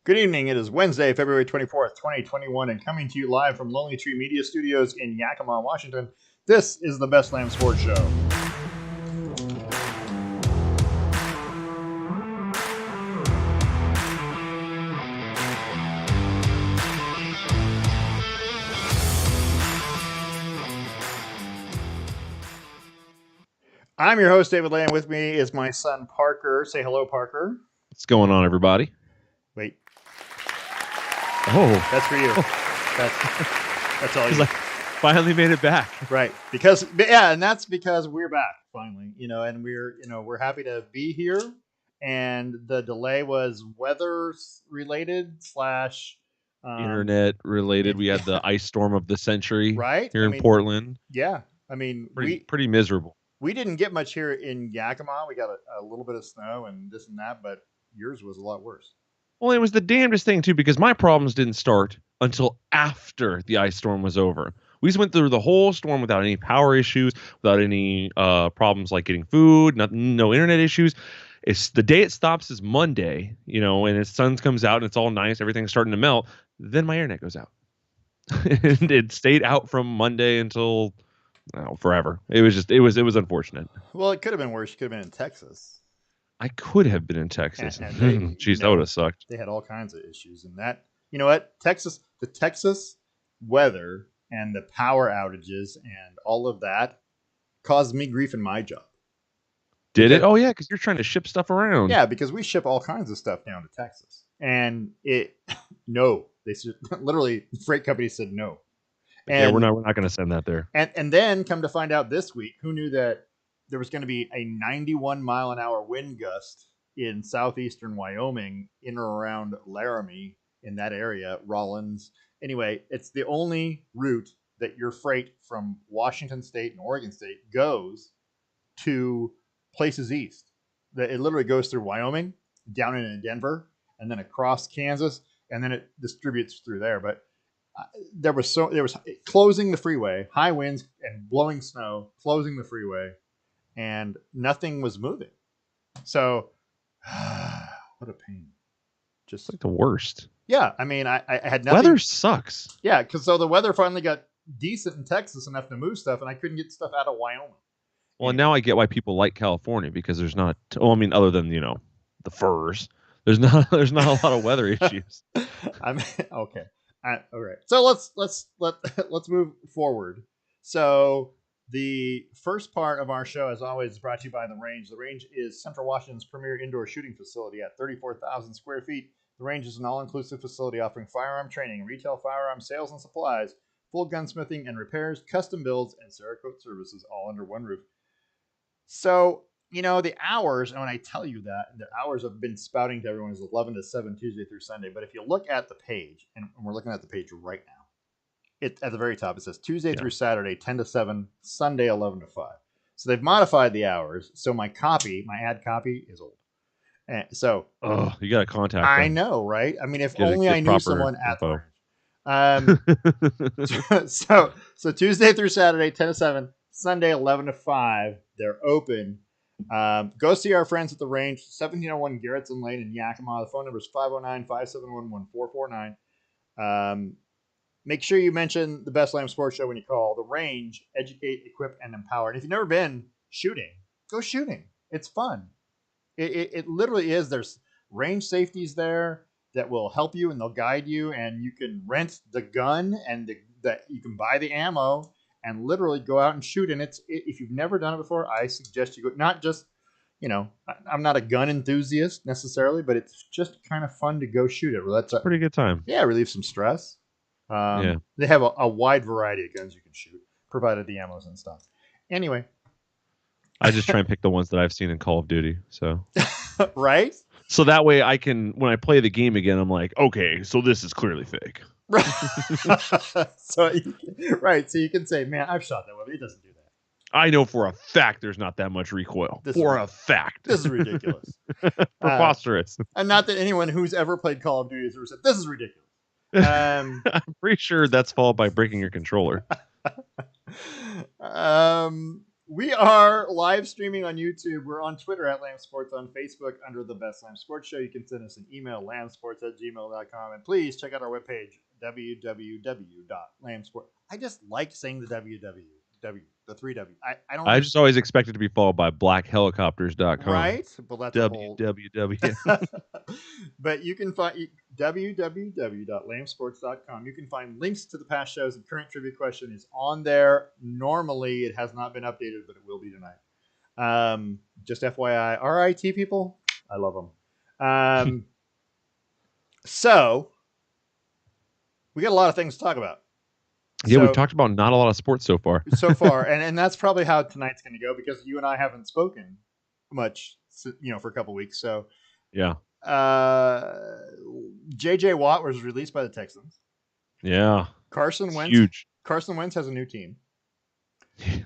Good evening. It is Wednesday, February 24th, 2021, and coming to you live from Lonely Tree Media Studios in Yakima, Washington. This is the Best Lamm Sports Show. I'm your host, David Lamm. With me is my son, Parker. Say hello, Parker. What's going on, everybody? Wait. Oh, that's for you. That's all you. Finally made it back. Right. And that's because we're back finally, and we're happy to be here. And the delay was weather related / internet related. We had the ice storm of the century here in Portland. Yeah. I mean, pretty miserable. We didn't get much here in Yakima. We got a little bit of snow and this and that, but yours was a lot worse. Well, it was the damnedest thing, too, because my problems didn't start until after the ice storm was over. We just went through the whole storm without any power issues, without any problems like getting food, no internet issues. It's the day it stops is Monday, and the sun comes out and it's all nice. Everything's starting to melt. Then my internet goes out. And it stayed out from Monday until forever. It was unfortunate. Well, it could have been worse. You could have been in Texas. I could have been in Texas. And Jeez, that would have sucked. They had all kinds of issues. And that, you know what? The Texas weather and the power outages and all of that caused me grief in my job. Did it? Oh, yeah, because you're trying to ship stuff around. Yeah, because we ship all kinds of stuff down to Texas. And they literally, the freight company said no. And we're not going to send that there. And then come to find out this week, who knew that there was going to be a 91 mile an hour wind gust in southeastern Wyoming, in or around Laramie, in that area, Rollins. Anyway, it's the only route that your freight from Washington State and Oregon State goes to places east. It literally goes through Wyoming, down into Denver, and then across Kansas, and then it distributes through there. But there was closing the freeway, high winds and blowing snow, closing the freeway. And nothing was moving. So, what a pain. Just like the worst. Yeah. I mean, I had nothing. Weather sucks. Yeah. Because the weather finally got decent in Texas enough to move stuff, and I couldn't get stuff out of Wyoming. Well, now I get why people like California, because there's not, other than, the furs, there's not a lot of weather issues. I mean, okay. All right. So let's move forward. So, the first part of our show, as always, is brought to you by The Range. The Range is Central Washington's premier indoor shooting facility at 34,000 square feet. The Range is an all-inclusive facility offering firearm training, retail firearm sales and supplies, full gunsmithing and repairs, custom builds, and Cerakote services all under one roof. So, the hours, and when I tell you that, the hours have been spouting to everyone is 11 to 7, Tuesday through Sunday. But if you look at the page, and we're looking at the page right now, at the very top, it says Tuesday through Saturday, 10 to 7, Sunday, 11 to 5. So they've modified the hours. So my ad copy is old. And so, you got to contact them. I know, right? I mean, if only I knew someone at the Range. So Tuesday through Saturday, 10 to 7, Sunday, 11 to 5, they're open. Go see our friends at the Range, 1701 Garrettson Lane in Yakima. The phone number is 509-571-1449. Make sure you mention the Best Lamm Sports Show when you call. The Range, educate, equip, and empower. And if you've never been shooting, go shooting. It's fun. It literally is. There's range safeties there that will help you and they'll guide you. And you can rent the gun and you can buy the ammo and literally go out and shoot. And if you've never done it before, I suggest you go. Not just, I'm not a gun enthusiast necessarily, but it's just kind of fun to go shoot it. That's a pretty good time. Yeah, relieve some stress. They have a wide variety of guns you can shoot, provided the ammo's in stock. Anyway, I just try and pick the ones that I've seen in Call of Duty. So, right? So that way I can, when I play the game again, I'm like, okay, so this is clearly fake. So you can say, man, I've shot that weapon. It doesn't do that. I know for a fact there's not that much recoil. For a fact. This is ridiculous. Preposterous. And not that anyone who's ever played Call of Duty has ever said, this is ridiculous. I'm pretty sure that's followed by breaking your controller. We are live streaming on YouTube. We're on Twitter at Lamm Sports, on Facebook under the Best Lamm Sports Show. You can send us an email, lambsports@gmail.com. And please check out our webpage, www.lambsport. I just like saying the www, the three W. I don't I just always expect it to be followed by blackhelicopters.com. right? Well, that's a whole. www. But you can find www.lambsports.com. You can find links to the past shows, and current trivia question is on there. Normally, it has not been updated, but it will be tonight. Just FYI, RIT people, I love them. So we got a lot of things to talk about. Yeah, we've talked about not a lot of sports so far. And that's probably how tonight's going to go, because you and I haven't spoken much, for a couple weeks. So yeah. J.J. Watt was released by the Texans. Yeah. Carson Wentz. Huge. Carson Wentz has a new team.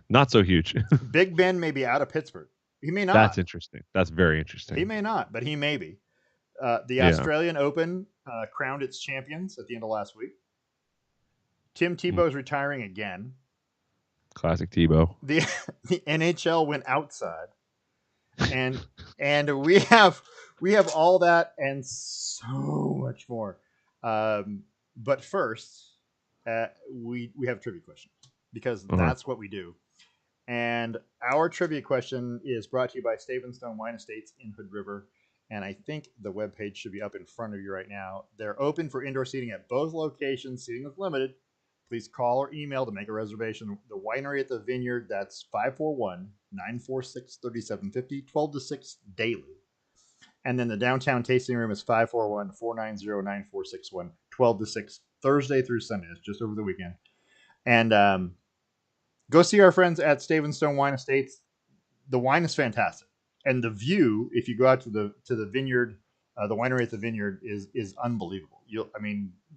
Not so huge. Big Ben may be out of Pittsburgh. He may not. That's interesting. That's very interesting. He may not, but he may be. The Australian Open crowned its champions at the end of last week. Tim Tebow is retiring again. Classic Tebow. The NHL went outside, and we have all that and so much more. But first, we have a trivia question, because that's what we do. And our trivia question is brought to you by Stone Wine Estates in Hood River. And I think the webpage should be up in front of you right now. They're open for indoor seating at both locations. Seating is limited. Please call or email to make a reservation. The winery at the Vineyard, that's 541-946-3750, 12 to 6 daily. And then the downtown tasting room is 541-490-9461, 12 to 6, Thursday through Sunday. It's just over the weekend. And go see our friends at Stone Wine Estates. The wine is fantastic. And the view, if you go out to the Vineyard, the winery at the Vineyard is unbelievable.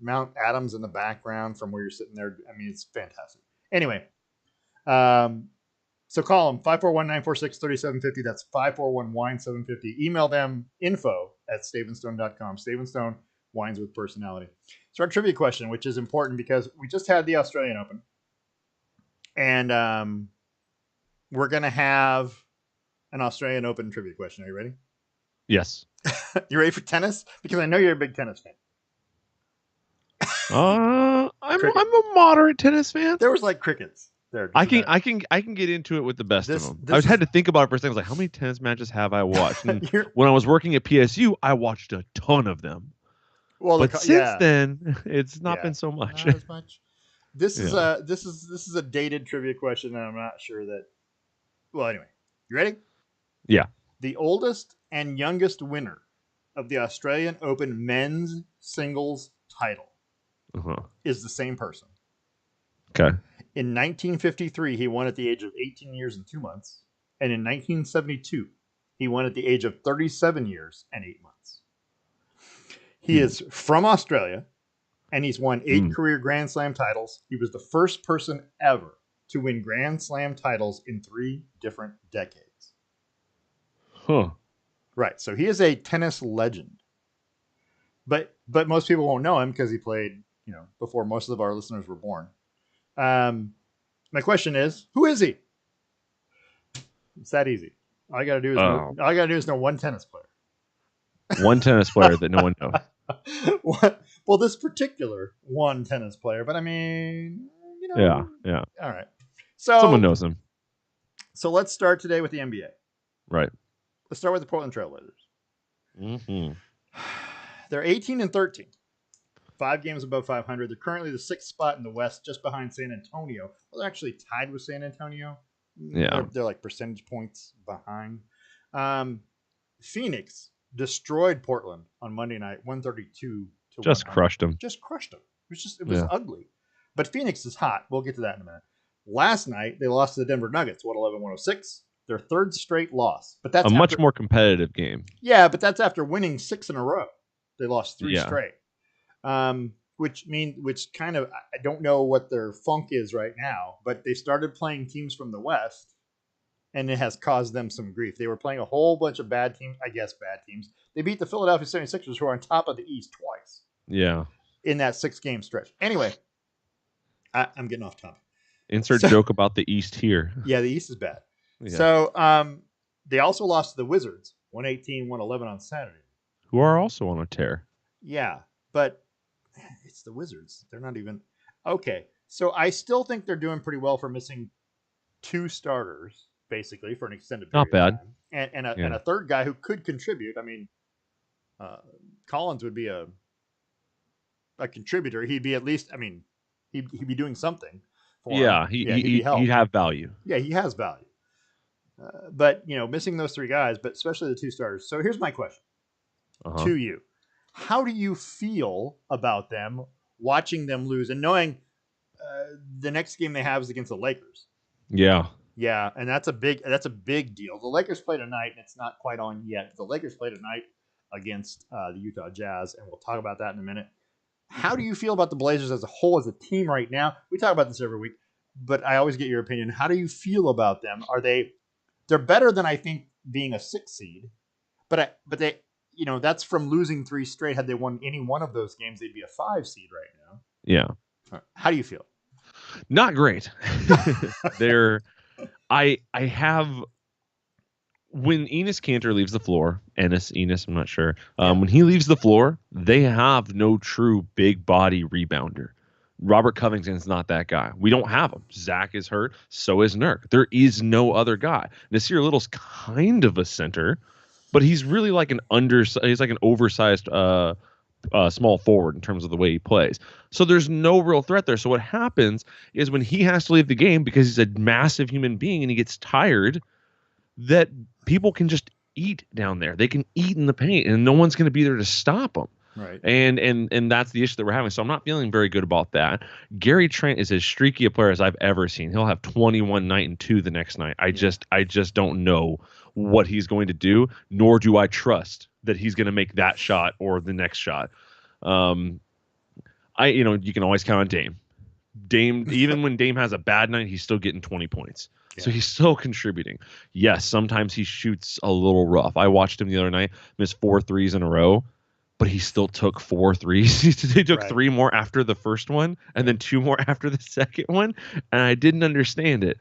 Mount Adams in the background from where you're sitting there. It's fantastic. Anyway, so call them 541-946-3750. That's 541-WINE-750. Email them info@stavenstone.com. Stavenstone, wines with personality. So our trivia question, which is important because we just had the Australian Open, and we're gonna have an Australian Open trivia question. Are you ready? Yes. You ready for tennis? Because I know you're a big tennis fan. I'm a moderate tennis fan. There was like crickets there. I can get into it with the best of them. I had to think about it for a second. I was like, how many tennis matches have I watched? And when I was working at PSU, I watched a ton of them. Well, but since then, it's not been so much. Not as much. This is a dated trivia question, and I'm not sure that. Well, anyway, you ready? Yeah. The oldest and youngest winner of the Australian Open men's singles title is the same person. Okay. In 1953, he won at the age of 18 years and 2 months. And in 1972, he won at the age of 37 years and 8 months. He is from Australia, and he's won 8 career Grand Slam titles. He was the first person ever to win Grand Slam titles in 3 different decades. Huh. Right. So he is a tennis legend. But most people won't know him because he played, before most of our listeners were born. My question is, who is he? It's that easy. All I gotta do is know one tennis player. One tennis player that no one knows. Well, this particular one tennis player, but Yeah. All right. So someone knows him. So let's start today with the NBA. Right. Let's start with the Portland Trailblazers. Mm-hmm. They're 18-13. 5 games above 500. They're currently the 6th spot in the West, just behind San Antonio. Well, they're actually tied with San Antonio. Yeah. They're like percentage points behind. Phoenix destroyed Portland on Monday night, 132 to just 100. crushed them. Just crushed them. It was ugly. But Phoenix is hot. We'll get to that in a minute. Last night, they lost to the Denver Nuggets, 111-106. Their 3rd straight loss. But that's much more competitive game. Yeah, but that's after winning 6 in a row. They lost 3 straight. Which kind of, I don't know what their funk is right now, but they started playing teams from the West, and it has caused them some grief. They were playing a whole bunch of bad teams. They beat the Philadelphia 76ers, who are on top of the East twice. Yeah. In that 6-game stretch. Anyway, I'm getting off topic. Insert joke about the East here. Yeah, the East is bad. Yeah. So they also lost to the Wizards, 118-111 on Saturday. Who are also on a tear. Yeah, but it's the Wizards. They're not even okay. So I still think they're doing pretty well for missing two starters, basically, for an extended Not period of bad. time, and Yeah. a third guy who could contribute. I mean, uh, Collins would be a contributor. He'd be at least. I mean, he'd be doing something for him. Yeah. He, Yeah, he, he'd be he'd help. have value. Yeah, he has value. But missing those three guys, but especially the two starters. So here's my question Uh-huh. to you: how do you feel about them watching them lose and knowing the next game they have is against the Lakers? Yeah. Yeah, and that's a big deal. The Lakers play tonight, and it's not quite on yet. The Lakers play tonight against the Utah Jazz, and we'll talk about that in a minute. How do you feel about the Blazers as a whole, as a team right now? We talk about this every week, but I always get your opinion. How do you feel about them? Are they're better than I think being a 6 seed, but they that's from losing three straight. Had they won any one of those games, they'd be a 5 seed right Yeah. now. How do you feel? Not great. They're I have when Enos Cantor leaves the floor, Enos, I'm not sure. Yeah, When he leaves the floor, they have no true big body rebounder. Robert Covington's not that guy. We don't have him. Zach is hurt. So is Nurk. There is no other guy. Nasir Little's kind of a center, but he's really like he's like an oversized small forward in terms of the way he plays. So there's no real threat there. So what happens is when he has to leave the game because he's a massive human being and he gets tired, that people can just eat down there. They can eat in the paint, and no one's going to be there to stop them. right. And that's the issue that we're having. So I'm not feeling very good about that. Gary Trent is as streaky a player as I've ever seen. He'll have 21 night and 2 the next night. I just don't know what he's going to do, nor do I trust that he's going to make that shot or the next shot. You can always count on Dame. Dame, even when Dame has a bad night, he's still getting 20 points. So he's still contributing. Yes, sometimes he shoots a little rough. I watched him the other night, miss 4 threes in a row, but he still took 4 threes. He took Right. 3 more after the first one and then 2 more after the second one, and I didn't understand it.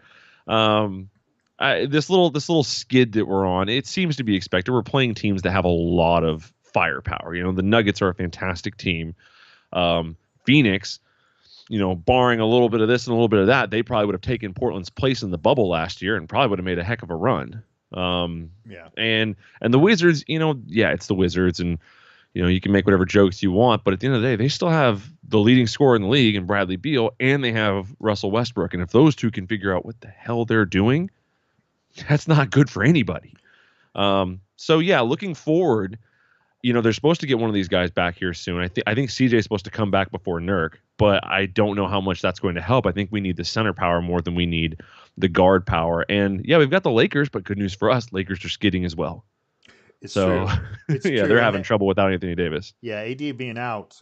This little skid that we're on, it seems to be expected. We're playing teams that have a lot of firepower. The Nuggets are a fantastic team. Phoenix, barring a little bit of this and a little bit of that, they probably would have taken Portland's place in the bubble last year and probably would have made a heck of a run. Yeah. And the Wizards, it's the Wizards, and you can make whatever jokes you want, but at the end of the day, they still have the leading scorer in the league in Bradley Beal, and they have Russell Westbrook. And if those two can figure out what the hell they're doing, that's not good for anybody. So yeah, looking forward, they're supposed to get one of these guys back here soon. I think CJ is supposed to come back before Nurk, but I don't know how much that's going to help. I think we need the center power more than we need the guard power. And yeah, we've got the Lakers, but good news for us, Lakers are skidding as well. It's So true. It's yeah, true. they're having trouble without Anthony Davis. Yeah, AD being out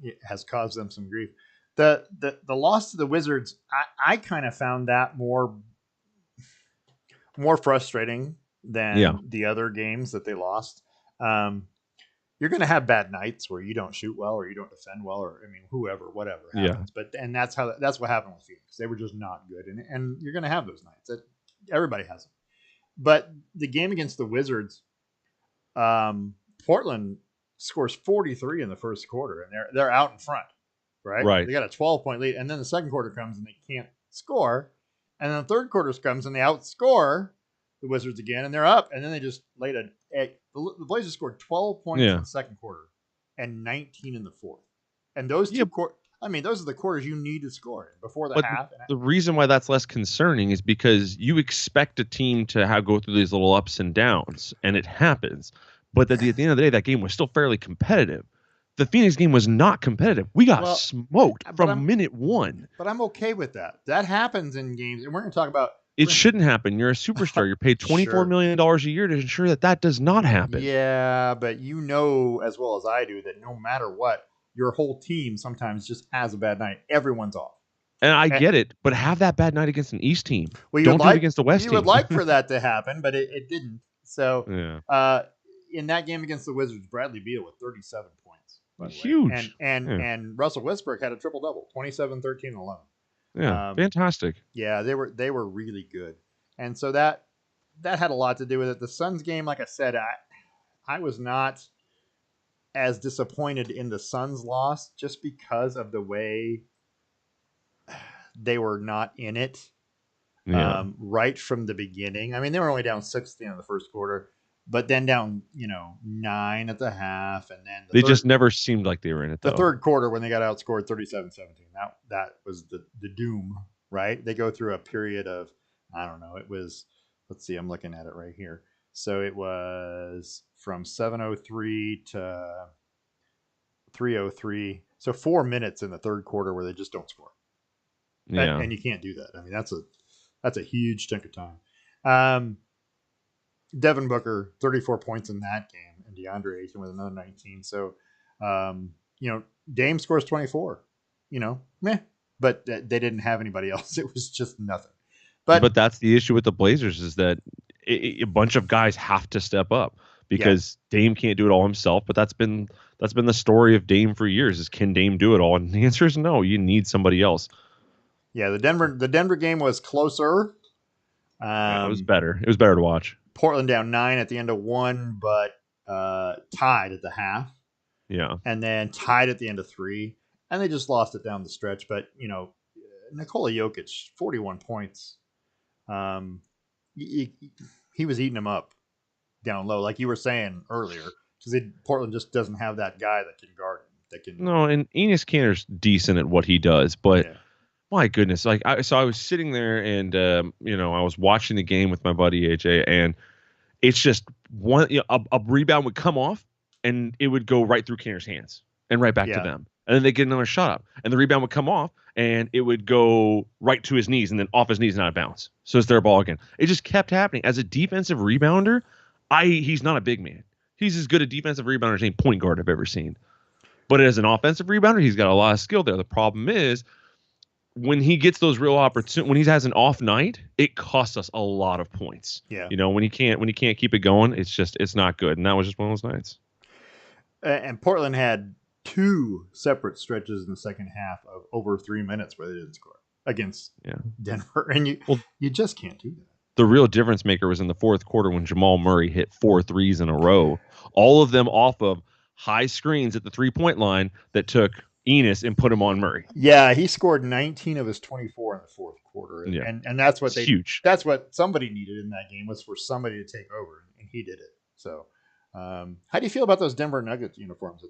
it has caused them some grief. The loss to the Wizards, I kind of found that more frustrating Yeah. than the other games that they lost. You're going to have bad nights where you don't shoot well or you don't defend well, or whatever happens. Yeah. But that's what happened with Phoenix. They were just not good, and you're going to have those nights. Everybody has them. But the game against the Wizards, Portland scores 43 in the first quarter, and they're out in front, right? Right. They got a 12-point lead, and then the second quarter comes and they can't score, and then the third quarter comes and they outscore the Wizards again, and they're up, and then they just laid the Blazers scored 12 points in the second quarter and 19 in the fourth, and those two quarters. I mean, those are the quarters you need to score in before the half. The reason why that's less concerning is because you expect a team to go through these little ups and downs, and it happens. But at the end of the day, that game was still fairly competitive. The Phoenix game was not competitive. We got smoked from minute one. But I'm okay with that. That happens in games, and we're going to talk about. It shouldn't happen. You're a superstar. You're paid $24 million a year to ensure that does not happen. Yeah, but as well as I do that no matter what, your whole team sometimes just has a bad night. Everyone's off. And I get it, but have that bad night against an East team. Well, don't do it against the West team. You would like for that to happen, but it didn't. So in that game against the Wizards, Bradley Beal with 37 points. Huge. And Russell Westbrook had a triple-double, 27, 13, 11. Yeah, fantastic. Yeah, they were really good. and so that had a lot to do with it. The Suns game, like I said, I was not as disappointed in the Suns loss just because of the way they were not in it Yeah. right from the beginning. I mean, they were only down 60 in the first quarter, but then down, 9 at the half, and then They just never seemed like they were in it, the though. third quarter when they got outscored 37-17. That was the doom, right? They go through a period of, I don't know, it was, let's see, I'm looking at it right here. So it was from 7:03 to 3:03. So 4 minutes in the third quarter where they just don't score, Yeah. and you can't do that. I mean, that's a huge chunk of time. Um, Devin Booker, 34 points in that game, and DeAndre Ayton with another 19. So, um, Dame scores 24. Meh. But they didn't have anybody else. It was just nothing. But But that's the issue with the Blazers is that a bunch of guys have to step up yeah, because Dame can't do it all himself. But that's been the story of Dame for years: is can Dame do it all? And the answer is no. You need somebody else. yeah. The Denver game was closer. Yeah, it was Um, better. It was better to watch. Portland down 9 at the end of one, but tied at the half, Yeah. and then tied at the end of three, and they just lost it down the stretch. But Nikola Jokic, 41 points. Um, he, he was eating them up down low, like you were saying earlier, because Portland just doesn't have that guy that can guard him. That can, No, and Enes Kanter's decent at what he does, but yeah, my goodness, I was sitting there and I was watching the game with my buddy AJ, and it's just one a rebound would come off and it would go right through Kanter's hands and right back to yeah, them. And then they get another shot up. And the rebound would come off and it would go right to his knees and then off his knees and out of bounds. So it's their ball again. It just kept happening. As a defensive rebounder, he's not a big man. He's as good a defensive rebounder as any point guard I've ever seen. But as an offensive rebounder, he's got a lot of skill there. The problem is when he gets those real opportunities, when he has an off night, it costs us a lot of points. yeah. When he can't keep it going, it's not good. And that was just one of those nights. And Portland had two separate stretches in the second half of over 3 minutes where they didn't score against Yeah. Denver, and you Well, you just can't do that. the real difference maker was in the fourth quarter when Jamal Murray hit 4 threes in a row, all of them off of high screens at the 3-point line that took Enos and put him on Murray. Yeah, he scored 19 of his 24 in the fourth quarter, and Yeah, and that's what it's huge. that's what somebody needed in that game, was for somebody to take over, and he did it. So, how do you feel about those Denver Nuggets uniforms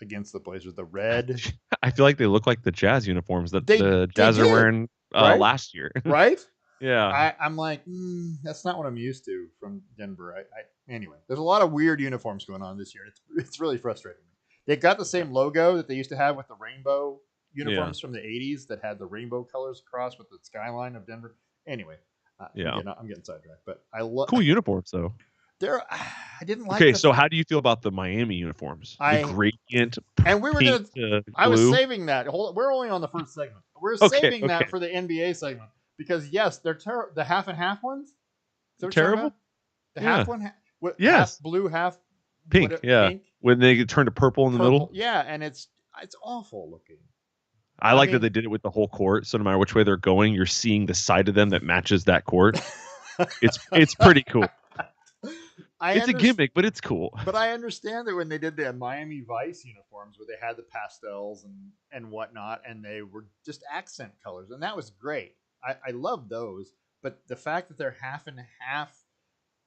against the Blazers? The red, I feel like they look like the Jazz uniforms that they the they Jazz are did, wearing right, last year. right. Yeah. I'm like, that's not what I'm used to from Denver. Anyway, there's a lot of weird uniforms going on this year. It's really frustrating. They got the same logo that they used to have with the rainbow Yeah. uniforms from the 80s that had the rainbow colors across with the skyline of Denver. Anyway, Yeah. I'm getting sidetracked, but I love Cool uniforms though. there. I didn't like Okay, so how do you feel about the Miami uniforms? The I gradient and we were pink gonna. to I was blue. saving that. We're only on the first segment. We're Okay, saving okay. that for the NBA segment because yes, they're the half and half ones. Is that what you're talking Terrible? about? The Yeah. half one, half Yes. blue, half Pink. Yeah. pink, When they turn to purple in the purple. middle. Yeah, and it's awful looking. I I like that they mean, did it with the whole court. So no matter which way they're going, you're seeing the side of them that matches that court. It's pretty cool. I It's a understand, gimmick, but it's cool. but I understand that when they did the Miami Vice uniforms, where they had the pastels and whatnot, and they were just accent colors, and that was great. I love those, but the fact that they're half and half,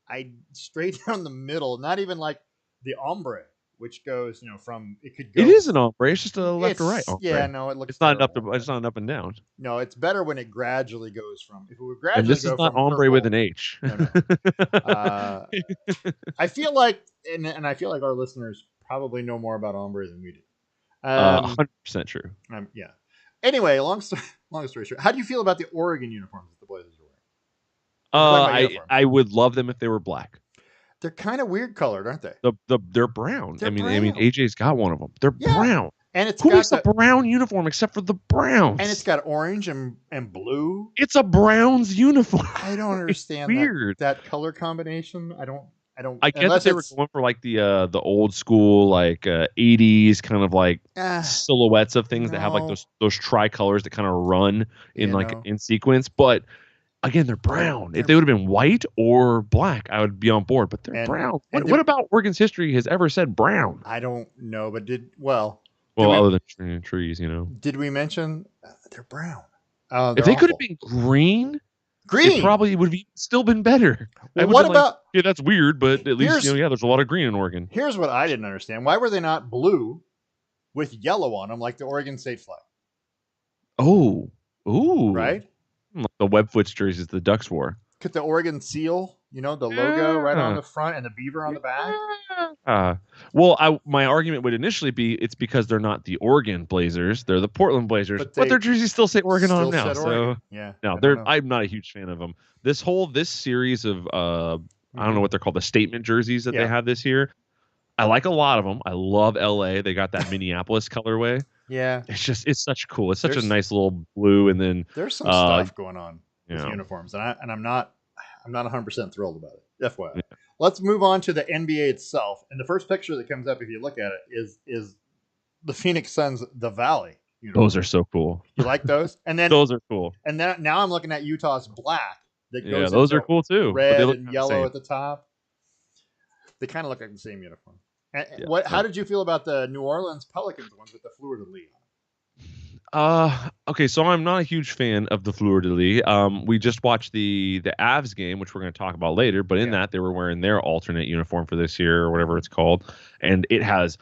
I straight down the middle, not even like the ombre, which goes, from it could It go. is an ombre. It's just a left or right Yeah, ombre. no, it looks It's not up terrible. to. It's not up and down. No, it's better when it gradually goes from. If it would And gradually this is go not from ombre with an purple, H. no. I feel like, and I feel like our listeners probably know more about ombre than we do. 100% true. Yeah. Anyway, long story short, how do you feel about the Oregon uniforms that the Blazers are wearing? We're talking about uniforms. I would love them if they were black. They're kind of weird colored, aren't they? They're brown. They're I mean, brown. AJ's got one of them. They're Yeah. brown. And it's Who got makes a brown uniform except for the Browns? and it's got orange and blue. It's a Browns uniform. I don't understand weird. that color combination. I don't. I get that they were going for like the old school like 80s kind of like silhouettes of things that have like those tricolors that kind of run in in sequence, but again, they're brown. If They're, they would have been white or black, I would be on board. But they're and brown. and What about Oregon's history has ever said brown? I don't know, but did Well, we other than trees, you know. did we mention they're brown? If They're they could have awful. been green, it Green. probably would have still been better. I Well, would what have been like, about yeah, that's weird, but at least, here's yeah, there's a lot of green in Oregon. here's what I didn't understand. Why were they not blue with yellow on them like the Oregon State flag? Oh, ooh. Right? Like the Webfoots jerseys the Ducks wore. Could the Oregon seal, the logo right on Yeah. the front and the beaver on the back? Well, my argument would initially be it's because they're not the Oregon Blazers, they're the Portland Blazers, but their jerseys still say Oregon on them now. So yeah, no, they're I'm not a huge fan of them. This series of I don't know what they're called, the statement jerseys that they have this year. I like a lot of them. I love LA. They got that Minneapolis colorway. Yeah, it's such cool. It's such a nice little blue, and then there's some stuff going on with Yeah. uniforms, and I'm not 100% thrilled about it. FYI. Let's move on to the NBA itself. And the first picture that comes up, if you look at it, is the Phoenix Suns, the Valley uniforms. Those are so cool. You like those? And then Those are cool. And then now I'm looking at Utah's black that goes Yeah, those are into cool too. But red they look and the yellow same. at the top. They kind of look like the same uniform. And Yeah. how did you feel about the New Orleans Pelicans ones with the fleur de lis? Okay, so I'm not a huge fan of the fleur de lis. We just watched the Avs game, which we're going to talk about later. But in that, they were wearing their alternate uniform for this year, or whatever it's called, and it has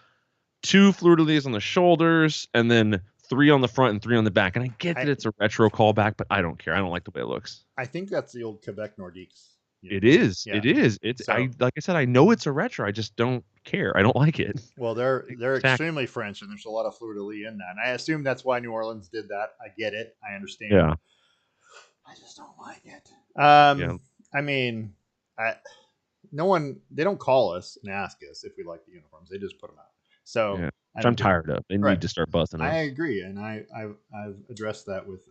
2 fleur de lis on the shoulders, and then 3 on the front and 3 on the back. And I get that it's a retro callback, but I don't care. I don't like the way it looks. I think that's the old Quebec Nordiques. It is. Yeah. It is. It's. So, like I said, I know it's a retro. I just don't care. I don't like it. Well, they're extremely French, and there's a lot of fleur de lis in that. And I assume that's why New Orleans did that. I get it. I understand. Yeah. I just don't like it. I mean, they don't call us and ask us if we like the uniforms. They just put them out. So yeah. I'm tired of. They need to start busting us. I agree, and I've addressed that with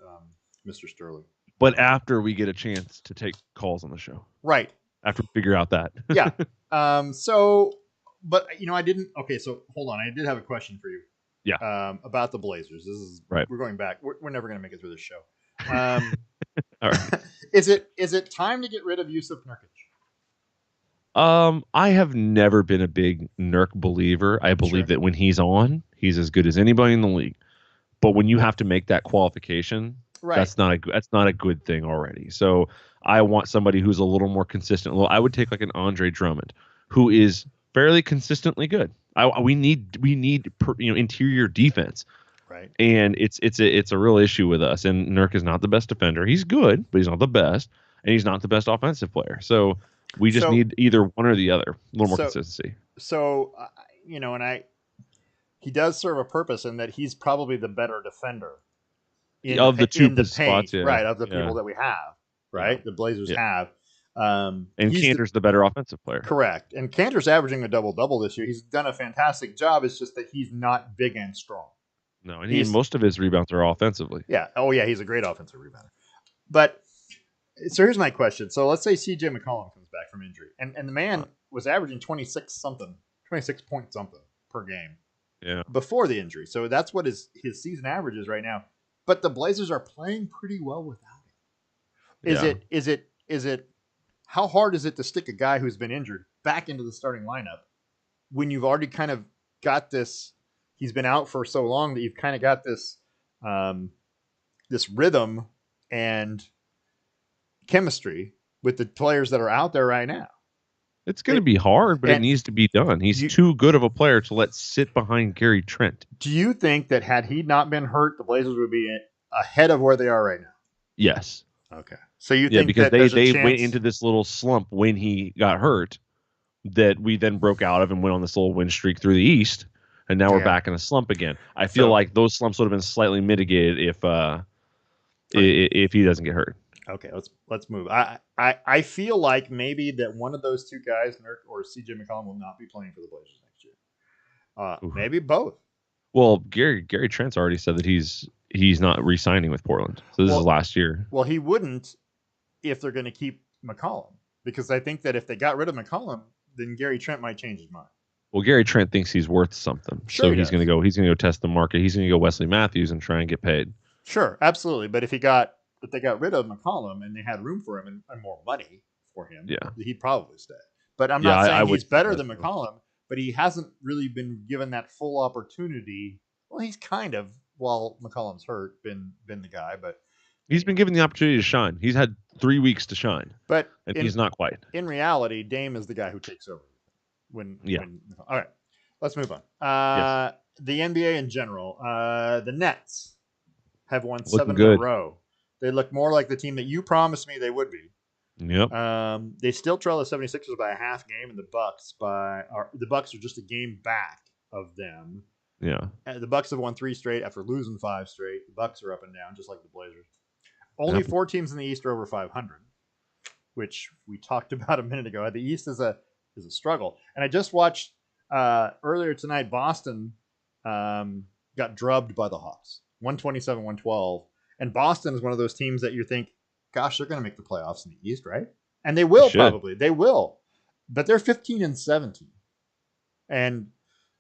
Mr. Sterling. But after we get a chance to take calls on the show, right? After we figure out that, yeah. So, but I didn't. Okay, so hold on. I did have a question for you. Yeah. About the Blazers. This is right. We're going back. We're never going to make it through this show. All right. Is it time to get rid of Yusuf Nurkic? I have never been a big Nurk believer. I believe that when he's on, he's as good as anybody in the league. But when you have to make that qualification, that's not a good thing already. So I want somebody who's a little more consistent. I would take like an Andre Drummond, who is fairly consistently good. We need interior defense. Right. And it's a real issue with us. And Nurk is not the best defender. He's good, but he's not the best, and he's not the best offensive player. So we just need either one or the other. A little more consistency. So he does serve a purpose in that he's probably the better defender of the two spots, right? Of the people that we have, right? The Blazers have. And Cantor's the better offensive player. Correct. And Cantor's averaging a double-double this year. He's done a fantastic job. It's just that he's not big and strong. No, and most of his rebounds are offensively. Yeah. Oh, yeah. He's a great offensive rebounder. But so here's my question. So let's say CJ McCollum comes back from injury, and the man was averaging 26 point something per game. Yeah. Before the injury. So that's what his season average is right now. But the Blazers are playing pretty well without him. Is it how hard is it to stick a guy who's been injured back into the starting lineup when you've already kind of got this? He's been out for so long that you've kind of got this this rhythm and chemistry with the players that are out there right now. It's going to be hard, but it needs to be done. He's too good of a player to let sit behind Gary Trent. Do you think that had he not been hurt, the Blazers would be ahead of where they are right now? Yes. Okay. So you think because that they went into this little slump when he got hurt that we then broke out of and went on this little win streak through the East, and now we're back in a slump again. I feel like those slumps would have been slightly mitigated if he doesn't get hurt. Okay, let's move. I feel like maybe that one of those two guys, Nurk or CJ McCollum, will not be playing for the Blazers next year. Maybe both. Well, Gary Trent's already said that he's not re-signing with Portland. So this is last year. Well, he wouldn't if they're going to keep McCollum, because I think that if they got rid of McCollum, then Gary Trent might change his mind. Well, Gary Trent thinks he's worth something, so he's going to go. He's going to go test the market. He's going to go Wesley Matthews and try and get paid. Sure, absolutely. But if he got if they got rid of McCollum and they had room for him and more money for him, Yeah. he'd probably stay. But I'm Yeah, not I saying would he's better suggest than so. McCollum, but he hasn't really been given that full opportunity. Well, he's kind of, while McCollum's hurt, been the guy, but He's been given the opportunity to shine. He's had 3 weeks to shine, but and he's not quite. in reality, Dame is the guy who takes over Yeah. when. All right, let's move on. Yes. The NBA in general, the Nets have won Looking 7 in a good. row. They look more like the team that you promised me they would be. Yep. They still trail the 76ers by a half game, and the Bucks are just a game back of them. Yeah. The Bucks have won 3 straight after losing 5 straight. The Bucks are up and down, just like the Blazers. Only Yep. 4 teams in the East are over 500, which we talked about a minute ago. The East is a struggle, and I just watched earlier tonight. Boston got drubbed by the Hawks, 127-112, and Boston is one of those teams that you think, gosh, they're going to make the playoffs in the East, right? And they will probably. They will, but they're 15-17, and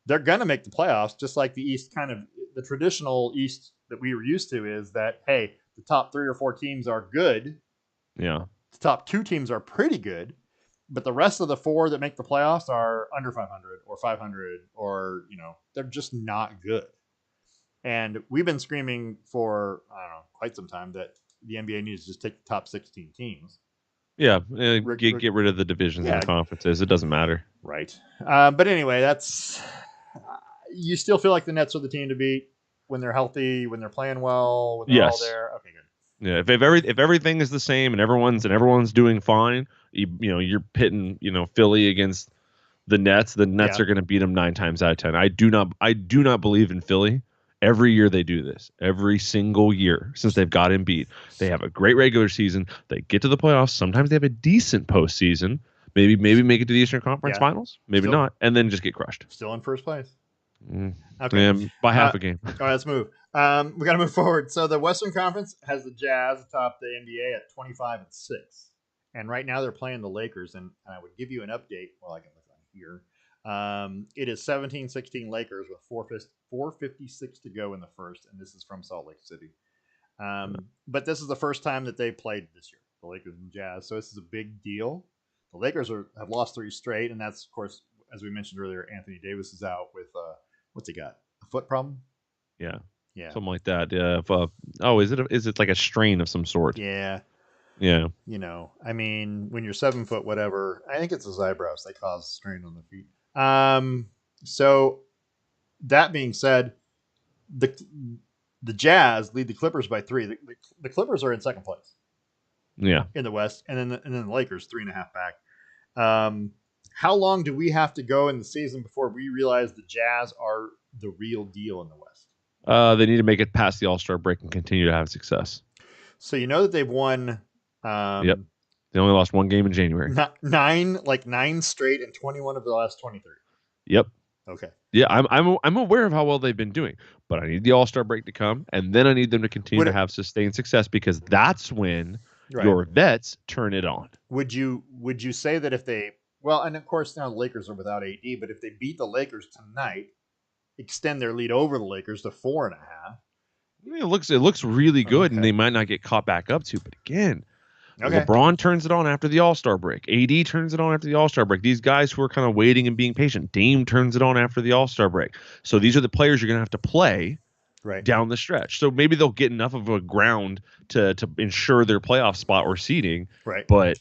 they're going to make the playoffs, just like the East. Kind of the traditional East that we were used to is that, hey, the top 3 or 4 teams are good. Yeah. The top 2 teams are pretty good, but the rest of the 4 that make the playoffs are under 500 or 500, or they're just not good. And we've been screaming for, I don't know, quite some time that the NBA needs to just take the top 16 teams. Yeah, get rid of the divisions and the conferences. It doesn't matter. Right. But anyway, that's you still feel like the Nets are the team to beat when they're healthy, when they're playing well, when they're all there. Okay, good. Yeah, if everything is the same and everyone's doing fine, you're pitting Philly against the Nets. The Nets are going to beat them 9 times out of 10. I do not believe in Philly. Every year they do this. Every single year since they've got him beat. They have a great regular season. They get to the playoffs. Sometimes they have a decent postseason. Maybe make it to the Eastern Conference Finals. Maybe not, and then just get crushed. Still in first place. Okay, by half a game. All right, let's move. We got to move forward. So the Western Conference has the Jazz atop the NBA at 25-6, and right now they're playing the Lakers. And I would give you an update. Well, I can look on here. It is 17-16 Lakers with 4:56 to go in the first, and this is from Salt Lake City. But this is the first time that they played this year, the Lakers and Jazz. So this is a big deal. The Lakers have lost 3 straight, and that's, of course, as we mentioned earlier, Anthony Davis is out with what's he got? A foot problem? Yeah, Yeah, something like that. Is it like a strain of some sort? Yeah. I mean, when you're 7 foot, whatever, I think it's his eyebrows. They cause strain on the feet. So that being said, the Jazz lead the Clippers by 3. The Clippers are in second place. Yeah, in the West, and then the Lakers 3.5 back. How long do we have to go in the season before we realize the Jazz are the real deal in the West? They need to make it past the All-Star break and continue to have success. So that they've won. Yep. They only lost 1 game in January. 9 straight, and 21 of the last 23. Yep. Okay. Yeah, I'm aware of how well they've been doing, but I need the All-Star break to come, and then I need them to continue to have sustained success, because that's when your vets turn it on. Would you say that if they, well, and of course now the Lakers are without AD, but if they beat the Lakers tonight, extend their lead over the Lakers to 4.5? It looks really good, and they might not get caught back up to. But again, LeBron turns it on after the All-Star break. AD turns it on after the All-Star break. These guys who are kind of waiting and being patient. Dame turns it on after the All-Star break. So these are the players you're going to have to play down the stretch. So maybe they'll get enough of a ground to ensure their playoff spot or seeding. Right. But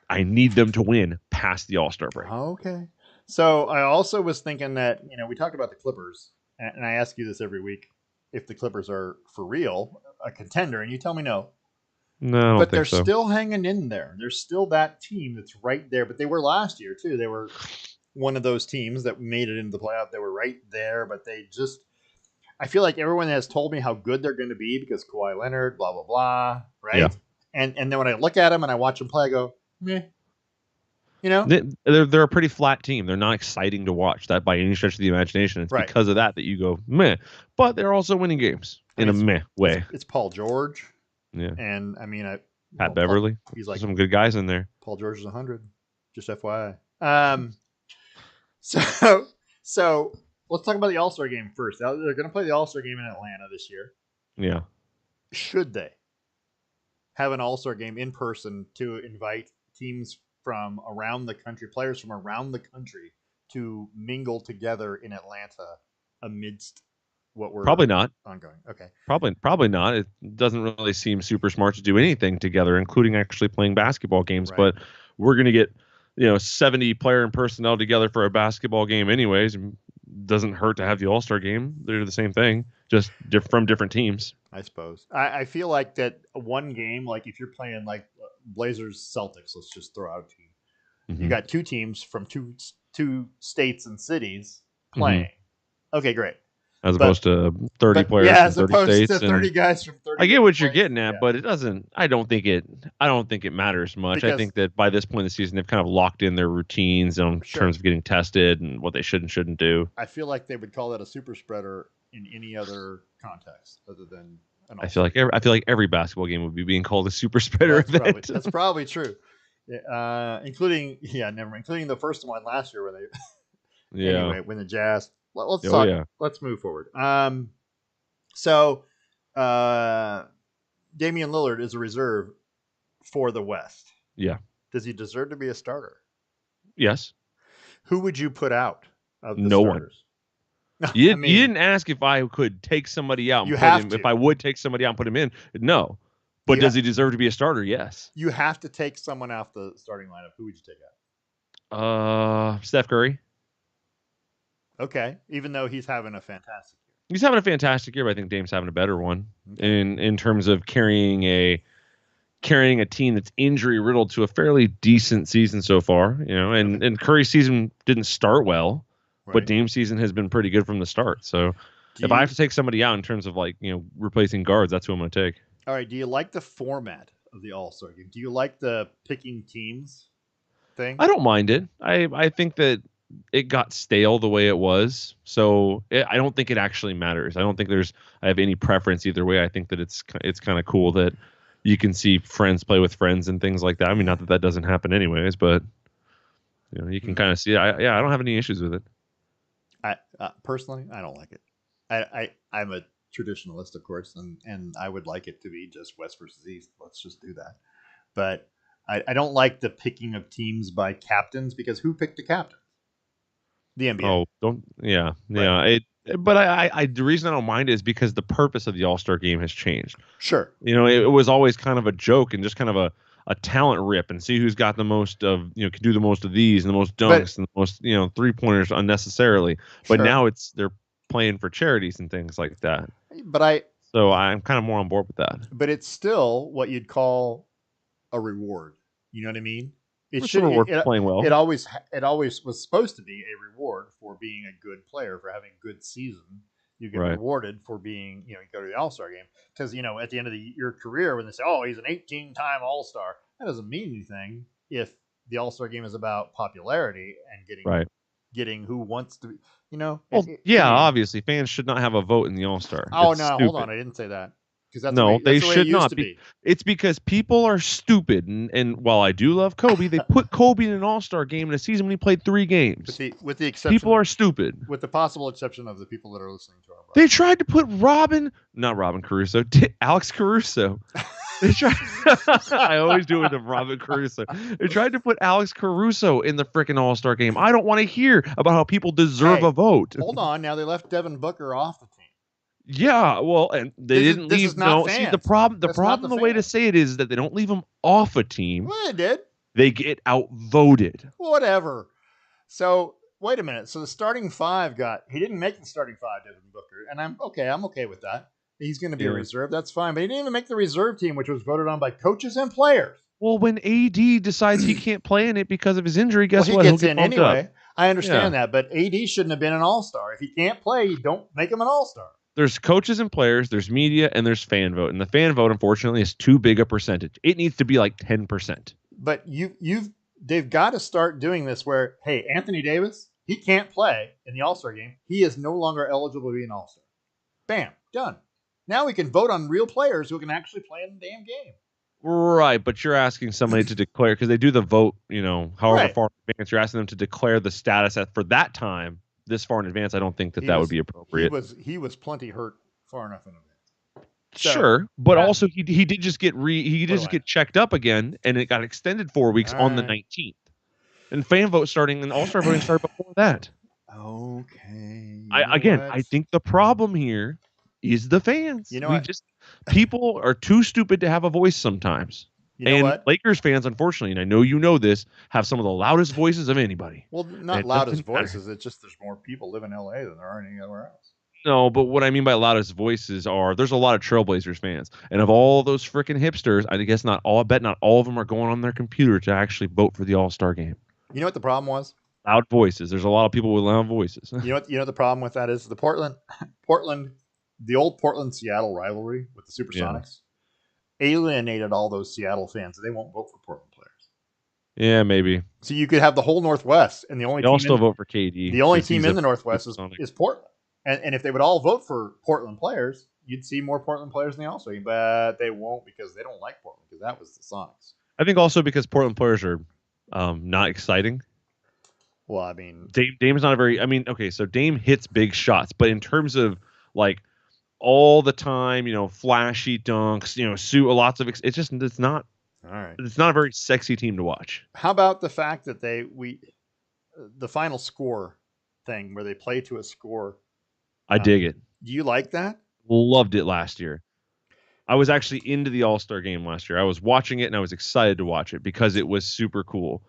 I need them to win past the All-Star break. Okay. So I also was thinking that, we talked about the Clippers, and I ask you this every week, if the Clippers are for real a contender, and you tell me no. No, I don't but think so. They're still hanging in there. They're still that team that's right there. But they were last year too. They were one of those teams that made it into the playoff. They were right there, but I feel like everyone has told me how good they're going to be because Kawhi Leonard, blah blah blah, right? Yeah. And then when I look at them and I watch them play, I go, meh. They're a pretty flat team. They're not exciting to watch, that by any stretch of the imagination. It's because of that you go meh. But they're also winning games in a meh way. It's Paul George. Yeah. And I mean, Pat Beverly. He's like some good guys in there. Paul George is 100. Just FYI. So let's talk about the All-Star game first. They're going to play the All-Star game in Atlanta this year. Yeah. Should they? have an All-Star game in person to invite teams from around the country, players from around the country to mingle together in Atlanta amidst what were Probably not. ongoing. Okay. Probably not. It doesn't really seem super smart to do anything together, including actually playing basketball games. Right. But we're gonna get 70 player and personnel together for a basketball game anyways. Doesn't hurt to have the All-Star game. They're the same thing, just from different teams. I suppose. I feel like that one game, like if you're playing like Blazers Celtics, let's just throw out a team. You Mm-hmm. got two teams from two states and cities Mm-hmm. playing. Okay, great. As opposed to 30 players yeah, from as 30 opposed states. to 30 guys from 30. I get what you're places. getting at, Yeah. but it doesn't. I don't think it matters much. Because, I think that by this point in the season, they've kind of locked in their routines in terms of getting tested and what they should and shouldn't do. I feel like they would call that a super spreader in any other context other than an. I feel like every basketball game would be being called a super spreader event. That's probably true. Including including the first one last year when they anyway when the Jazz. Let's talk. Yeah. Let's move forward. So Damian Lillard is a reserve for the West. Yeah. Does he deserve to be a starter? Yes. Who would you put out of the no starters? One. You didn't ask if I could take somebody out. If I would take somebody out and put him in. No. But does he deserve to be a starter? Yes. You have to take someone off the starting lineup. Who would you take out? Steph Curry. Okay, even though he's having a fantastic year. He's having a fantastic year, but I think Dame's having a better one in terms of carrying a team that's injury riddled to a fairly decent season so far. And Curry's season didn't start well, but Dame's season has been pretty good from the start. So if I have to take somebody out in terms of replacing guards, that's who I'm going to take. All right. Do you like the format of the All-Star game? Do you like the picking teams thing? I don't mind it. I think that it got stale the way it was. So I don't think it actually matters. I don't think I have any preference either way. I think that it's kind of cool that you can see friends play with friends and things like that. I mean, not that doesn't happen anyways, but you can kind of see it. I don't have any issues with it. I personally, I don't like it. I'm a traditionalist, of course, and I would like it to be just West versus East. Let's just do that. But I don't like the picking of teams by captains, because who picked the captain? The NBA. But the reason I don't mind it is because the purpose of the All-Star game has changed. Sure. It was always kind of a joke and just kind of a talent rip and see who's got the most of, can do the most of these and the most dunks and the most, 3-pointers unnecessarily. But now they're playing for charities and things like that. So I'm kind of more on board with that. But it's still what you'd call a reward. You know what I mean? Playing well. It always was supposed to be a reward for being a good player, for having a good season. You get rewarded for being, you go to the All-Star game, because at the end of your career, when they say, "Oh, he's an 18-time All-Star," that doesn't mean anything if the All-Star game is about popularity and getting who wants to, obviously fans should not have a vote in the All-Star. Oh, no, hold on, I didn't say that. They should not be. It's because people are stupid, and while I do love Kobe, they put Kobe in an All-Star game in a season when he played 3 games. With the exception, people are stupid. With the possible exception of the people that are listening to our podcast. They tried to put Alex Caruso. They tried. I always do it with Robin Caruso. They tried to put Alex Caruso in the freaking All-Star game. I don't want to hear about how people deserve a vote. Hold on, now they left Devin Booker off the team. Yeah, well, and they didn't leave. No, see, the problem. The way to say it is that they don't leave him off a team. Well, they did. They get outvoted. Whatever. So wait a minute. So the starting 5 he didn't make the starting 5, Devin Booker, and I'm okay with that. He's going to be a reserve. That's fine. But he didn't even make the reserve team, which was voted on by coaches and players. Well, when AD decides he can't play in it because of his injury, guess what? He gets in anyway. I understand that, but AD shouldn't have been an All-Star. If he can't play, you don't make him an All-Star. There's coaches and players, there's media, and there's fan vote. And the fan vote, unfortunately, is too big a percentage. It needs to be like 10%. But they've got to start doing this where, hey, Anthony Davis, he can't play in the All-Star game. He is no longer eligible to be an All-Star. Bam, done. Now we can vote on real players who can actually play in the damn game. Right, but you're asking somebody to declare, because they do the vote, however far in advance, you're asking them to declare the status for that time. This far in advance, I don't think that would be appropriate. He was plenty hurt far enough in advance. So Sure, but also he did just get he did what do just I know? get checked up again, and it got extended 4 weeks All on the right. 19th. And fan vote starting and all-star voting started before that. Okay. You I know again, what? I think the problem here is the fans. You know We what? just people are too stupid to have a voice sometimes. You know And what? Lakers fans, unfortunately, and I know you know this, have some of the loudest voices of anybody. Well, And not it loudest doesn't matter. voices. It's just there's more people live in LA than there are anywhere else. No, but what I mean by loudest voices are there's a lot of Trailblazers fans, and of all those freaking hipsters, I guess not all. I bet not all of them are going on their computer to actually vote for the All Star game. You know what the problem was? Loud voices. There's a lot of people with loud voices. You know what the problem with that is? The Portland, the old Portland Seattle rivalry with the Yeah, Supersonics alienated all those Seattle fans. They won't vote for Portland players. yeah, maybe So you could have the whole Northwest, and they all still vote for KD the only because team he's in a the Northwest Supersonic. is Portland. And if they would all vote for Portland players, you'd see more Portland players in the All Star game. But they won't because they don't like Portland because that was the Sonics. I think also because Portland players are not exciting. Well, I mean, Dame's not a very. I mean, okay, so Dame hits big shots, but in terms of like all the time, flashy dunks, lots of. all right. It's not a very sexy team to watch. How about the fact that the final score thing where they play to a score? I dig it. Do you like that? Loved it last year. I was actually into the All Star game last year. I was watching it and I was excited to watch it because it was super cool.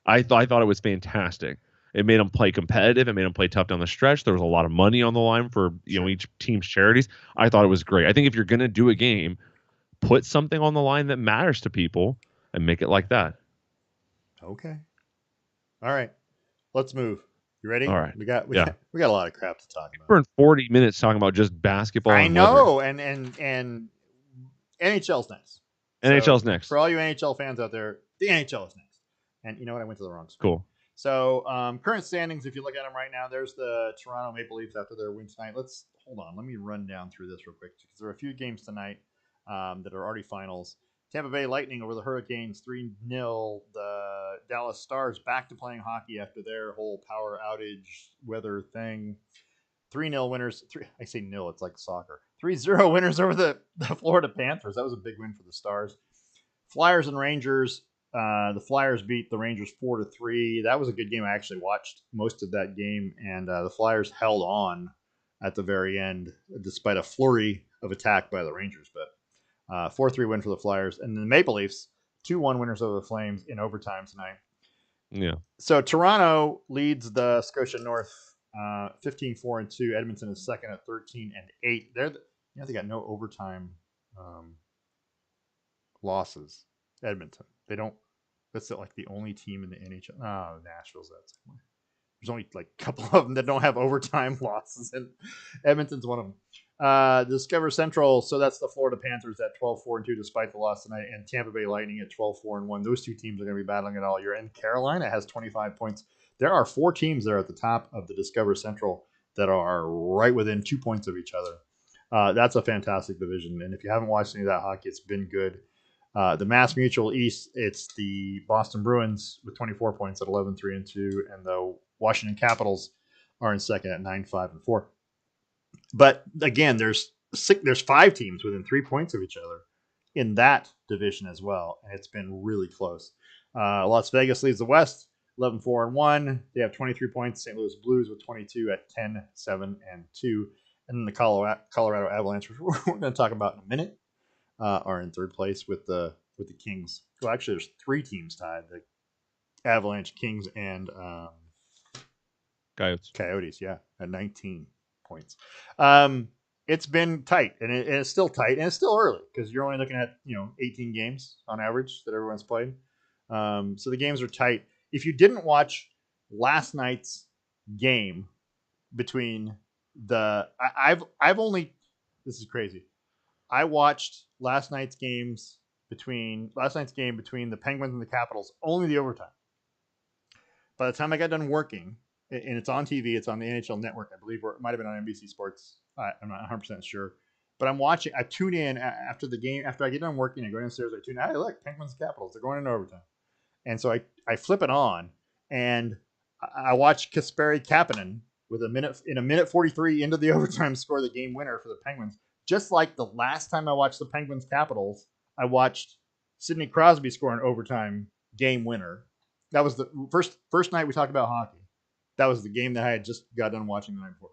I thought it was fantastic. It made them play competitive. It made them play tough down the stretch. There was a lot of money on the line for Sure. each team's charities. I thought it was great. I think if you're gonna do a game, put something on the line that matters to people and make it like that. Okay. All right. Let's move. You ready? All right. We got we Yeah. got we got a lot of crap to talk about. We're in 40 minutes talking about just basketball I and weather. know, and NHL's next. NHL's So next. for all you NHL fans out there, the NHL is next. And you know what? I went to the wrong screen. Cool. So current standings, if you look at them right now, there's the Toronto Maple Leafs after their win tonight. Let's hold on. Let me run down through this real quick because there are a few games tonight that are already finals. Tampa Bay Lightning over the Hurricanes 3-0. The Dallas Stars back to playing hockey after their whole power outage weather thing. 3-0 winners. I say nil, it's like soccer. 3-0 winners over the Florida Panthers. That was a big win for the Stars. Flyers and Rangers. The Flyers beat the Rangers 4-3. That was a good game. I actually watched most of that game, and the Flyers held on at the very end despite a flurry of attack by the Rangers. But 4-3 win for the Flyers. And the Maple Leafs, 2-1 winners over the Flames in overtime tonight. Yeah. So Toronto leads the Scotia North 15-4-2. Edmonton is second at 13-8. They got no overtime losses. Edmonton. They don't. That's like the only team in the NHL. Oh, Nashville's that somewhere. There's only like a couple of them that don't have overtime losses, and Edmonton's one of them. Discover Central, so that's the Florida Panthers at 12-4-2 despite the loss tonight, and Tampa Bay Lightning at 12-4-1. Those two teams are going to be battling it all year. And Carolina has 25 points. There are 4 teams that are at the top of the Discover Central that are right within 2 points of each other. That's a fantastic division, and if you haven't watched any of that hockey, it's been good. The Mass Mutual East, it's the Boston Bruins with 24 points at 11-3-2, and the Washington Capitals are in second at 9-5-4. But again, there's 5 teams within 3 points of each other in that division as well, and it's been really close. Las Vegas leads the West, 11-4-1. They have 23 points. St. Louis Blues with 22 at 10-7-2, and then the Colorado Avalanche, which we're going to talk about in a minute, are in third place with the Kings. Well, actually, there's 3 teams tied: the Avalanche, Kings, and Coyotes. Yeah, at 19 points. It's been tight, and it's still tight, and it's still early because you're only looking at 18 games on average that everyone's played. So the games are tight. If you didn't watch last night's game between I've only, this is crazy. I watched last night's game between the Penguins and the Capitals, only the overtime. By the time I got done working, and it's on TV, it's on the NHL Network, I believe, or it might have been on NBC Sports. I'm not 100% sure. But I'm watching, I tune in after the game, after I get done working, I go downstairs, I tune in, hey, look, Penguins Capitals, they're going into overtime. And so I flip it on, and I watch Kasperi Kapanen with a minute 43 into the overtime score the game winner for the Penguins, just like the last time I watched the Penguins Capitals, I watched Sidney Crosby score an overtime game winner. That was the first night we talked about hockey. That was the game that I had just got done watching the night before.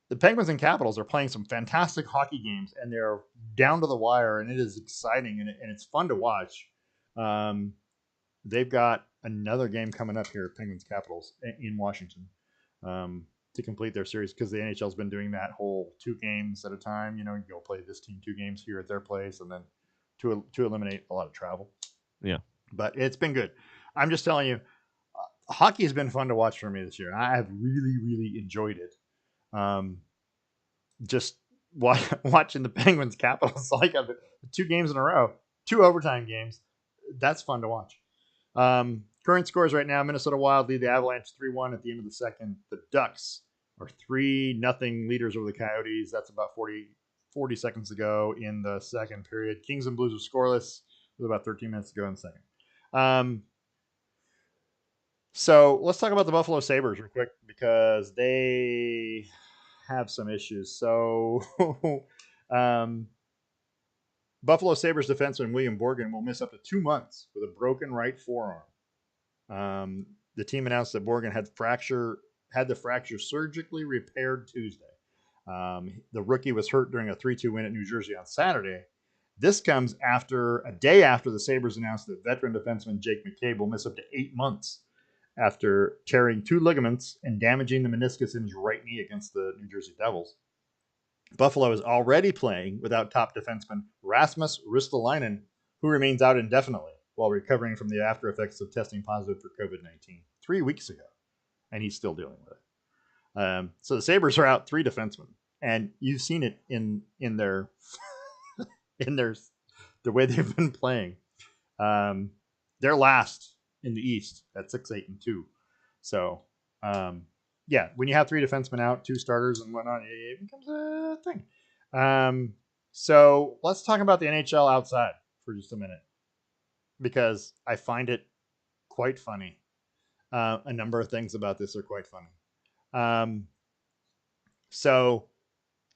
The Penguins and Capitals are playing some fantastic hockey games, and they're down to the wire, and it is exciting and it's fun to watch. Um, they've got another game coming up here, Penguins Capitals in Washington, to complete their series because the NHL's been doing that whole 2 games at a time. You go play this team 2 games here at their place, and then to eliminate a lot of travel. Yeah, but it's been good. I'm just telling you, hockey has been fun to watch for me this year. I have really enjoyed it. Just watching the Penguins Capitals like 2 games in a row, 2 overtime games. That's fun to watch. Current scores right now: Minnesota Wild lead the Avalanche 3-1 at the end of the second. The Ducks are 3-0 leaders over the Coyotes. That's about 40 seconds to go in the second period. Kings and Blues are scoreless with about 13 minutes to go in the second. So let's talk about the Buffalo Sabres real quick because they have some issues. So Buffalo Sabres defenseman William Borgen will miss up to 2 months with a broken right forearm. The team announced that Borgen had the fracture surgically repaired Tuesday. The rookie was hurt during a 3-2 win at New Jersey on Saturday. This comes a day after the Sabres announced that veteran defenseman Jake McCabe will miss up to 8 months after tearing 2 ligaments and damaging the meniscus in his right knee against the New Jersey Devils. Buffalo is already playing without top defenseman Rasmus Ristolainen, who remains out indefinitely while recovering from the after effects of testing positive for COVID-19 3 weeks ago, and he's still dealing with it. So the Sabres are out 3 defensemen, and you've seen it in their the way they've been playing. They're last in the East at 6-8-2. So, yeah, when you have 3 defensemen out, 2 starters and whatnot, it becomes a thing. So let's talk about the NHL outside for just a minute because I find it quite funny. A number of things about this are quite funny. So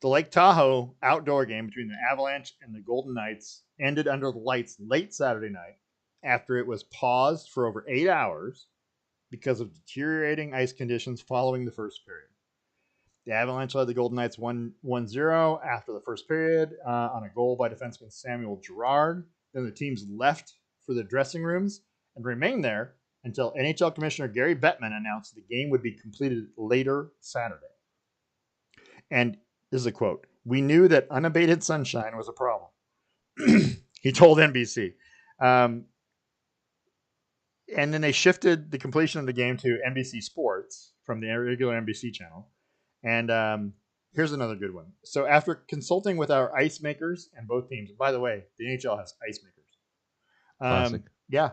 the Lake Tahoe outdoor game between the Avalanche and the Golden Knights ended under the lights late Saturday night after it was paused for over 8 hours because of deteriorating ice conditions following the first period. The Avalanche led the Golden Knights 1-0 after the first period on a goal by defenseman Samuel Girard. Then the teams left for the dressing rooms and remained there until NHL Commissioner Gary Bettman announced the game would be completed later Saturday. And this is a quote: "We knew that unabated sunshine was a problem," he told NBC. And then they shifted the completion of the game to NBC Sports from the regular NBC channel. And here's another good one. So after consulting with our ice makers and both teams, by the way, the NHL has ice makers. classic. Yeah.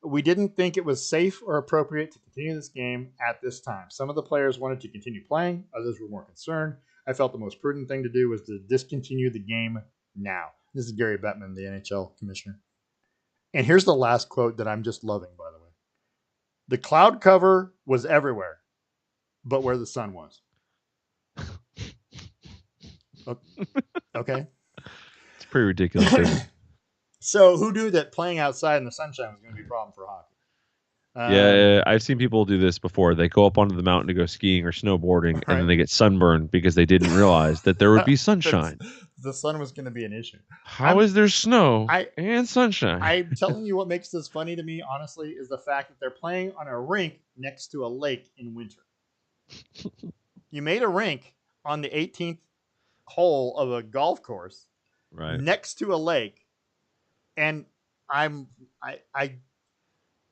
We didn't think it was safe or appropriate to continue this game at this time. Some of the players wanted to continue playing. Others were more concerned. I felt the most prudent thing to do was to discontinue the game now. This is Gary Bettman, the NHL commissioner. And here's the last quote that I'm just loving, by the way. "The cloud cover was everywhere, but where the sun was." Okay. It's pretty ridiculous. So who knew that playing outside in the sunshine was going to be a problem for hockey? Yeah, I've seen people do this before. They go up onto the mountain to go skiing or snowboarding, and then they get sunburned because they didn't realize that there would be sunshine. The sun was going to be an issue. How is there snow and sunshine? I'm telling you what makes this funny to me, honestly, is the fact that they're playing on a rink next to a lake in winter. You made a rink on the 18th hole of a golf course next to a lake, and I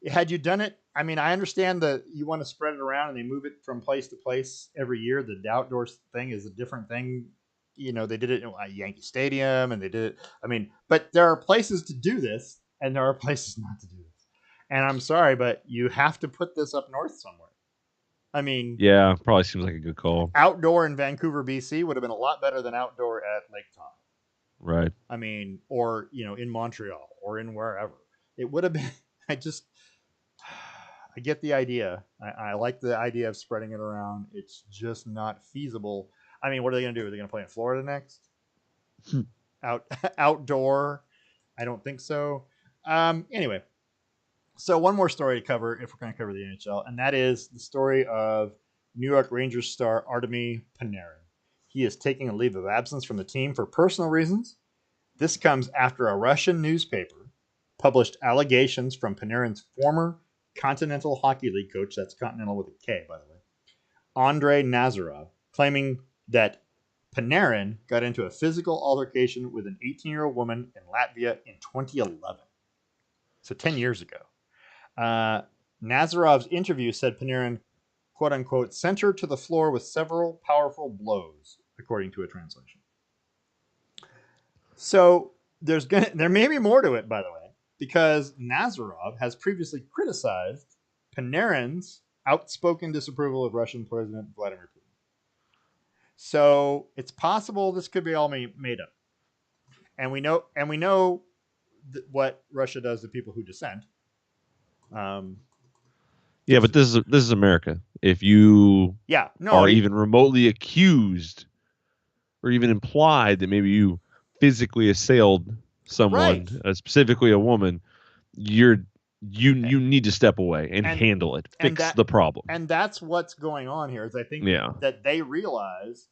had you done it, I mean, I understand that you want to spread it around and they move it from place to place every year. The outdoors thing is a different thing. They did it at Yankee Stadium and they did it. I mean, but there are places to do this and there are places not to do this. And I'm sorry, but you have to put this up north somewhere. I mean, yeah, probably seems like a good call. Outdoor in Vancouver, BC would have been a lot better than outdoor at Lake Tahoe. Right. I mean, or, in Montreal or in wherever. It would have been, I get the idea. I like the idea of spreading it around. It's just not feasible. I mean, what are they going to do? Are they going to play in Florida next? outdoor. I don't think so. Anyway, so one more story to cover if we're going to cover the NHL, and that is the story of New York Rangers star Artemi Panarin. He is taking a leave of absence from the team for personal reasons. This comes after a Russian newspaper published allegations from Panarin's former Continental Hockey League coach, that's Continental with a K, by the way, Andrei Nazarov, claiming that Panarin got into a physical altercation with an 18-year-old woman in Latvia in 2011. So 10 years ago. Nazarov's interview said Panarin, quote unquote, sent her to the floor with several powerful blows, according to a translation. So there may be more to it, by the way, because Nazarov has previously criticized Panarin's outspoken disapproval of Russian President Vladimir Putin. So it's possible this could be all made up, and we know what Russia does to people who dissent. Yeah, but this is America. If you are even remotely accused or even implied that maybe you physically assailed someone, specifically a woman, you need to step away and handle it, fix the problem. And that's what's going on here. Is I think that they realize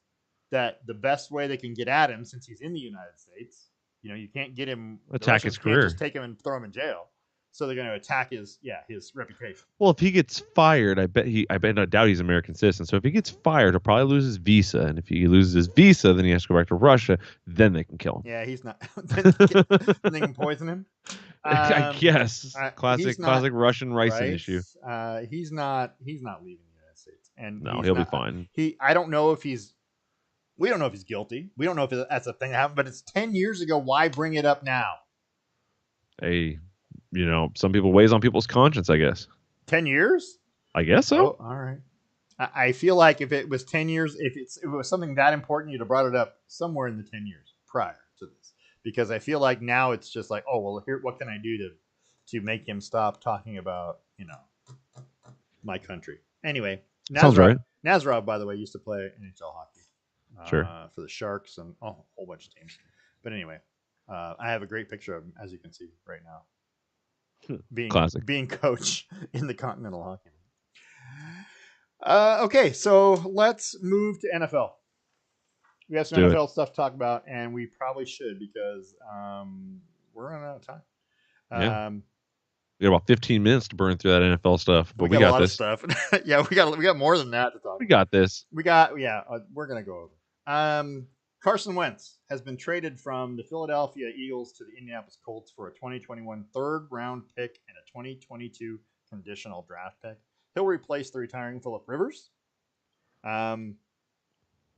that the best way they can get at him, since he's in the United States, you can't get him. Attack his career. Just take him and throw him in jail. So they're going to attack his reputation. Well, if he gets fired, I doubt he's an American citizen. So if he gets fired, he'll probably lose his visa. And if he loses his visa, then he has to go back to Russia. Then they can kill him. Yeah, he's not. They can poison him. I guess classic Russian ricing issue. He's not leaving the United States, and no, he'll be fine. I don't know if he's. We don't know if he's guilty. We don't know if that's a thing that happened. But it's 10 years ago. Why bring it up now? Hey. Some people weighs on people's conscience, I guess. 10 years? I guess so. Oh, all right. I feel like if it was 10 years, if it was something that important, you'd have brought it up somewhere in the 10 years prior to this. Because I feel like now it's just like, oh, well, here, what can I do to make him stop talking about, my country? Anyway. Sounds right. Nazarov, by the way, used to play NHL hockey. Sure. For the Sharks and a whole bunch of teams. But anyway, I have a great picture of him, as you can see right now. Being coach in the Continental Hockey League. Okay, so let's move to NFL. We have some NFL stuff to talk about, and we probably should because we're running out of time. We got about 15 minutes to burn through that NFL stuff, but we got this stuff. Yeah, we got more than that to talk. We got this. We're gonna go over. Carson Wentz has been traded from the Philadelphia Eagles to the Indianapolis Colts for a 2021 third-round pick and a 2022 conditional draft pick. He'll replace the retiring Phillip Rivers.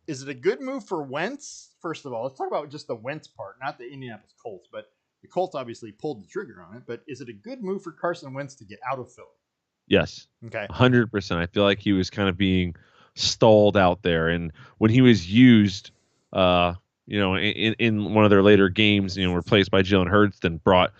Is it a good move for Wentz? First of all, let's talk about just the Wentz part, not the Indianapolis Colts. But the Colts obviously pulled the trigger on it. But is it a good move for Carson Wentz to get out of Philly? Yes. Okay. 100%. I feel like he was kind of being stalled out there. And when he was used... in one of their later games, replaced by Jalen Hurts, then brought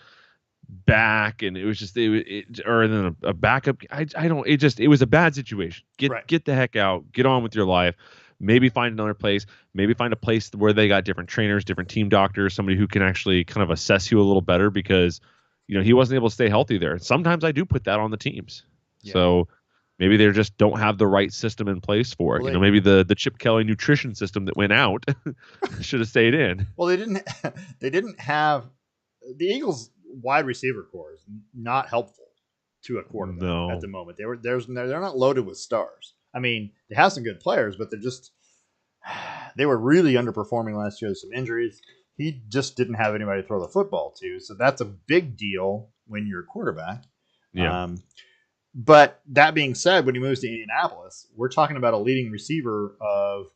back, and it was just or then a backup. It was a bad situation. Get the heck out, get on with your life. Maybe find another place. Maybe find a place where they got different trainers, different team doctors, somebody who can actually kind of assess you a little better because, he wasn't able to stay healthy there. Sometimes I do put that on the teams. Yeah. So. Maybe they just don't have the right system in place for it. Well, maybe the Chip Kelly nutrition system that went out should have stayed in. Well, they didn't have the Eagles wide receiver core is not helpful to a quarterback at the moment. They're not loaded with stars. I mean, they have some good players, but they were really underperforming last year with some injuries. He just didn't have anybody to throw the football to. So that's a big deal when you're a quarterback. Yeah. But that being said, when he moves to Indianapolis, we're talking about a leading receiver of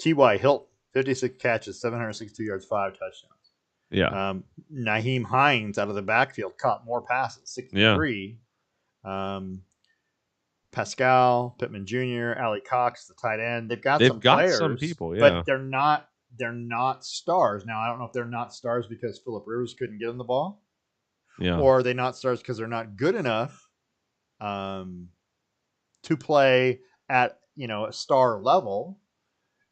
T.Y. Hilton, 56 catches, 762 yards, 5 touchdowns. Yeah. Nyheim Hines out of the backfield caught more passes, 63. Yeah. Pascal, Pittman Jr., Ali Cox, the tight end. They've got some people, but they're not stars. Now, I don't know if they're not stars because Phillip Rivers couldn't get them the ball. Yeah. Or are they not stars because they're not good enough to play at a star level?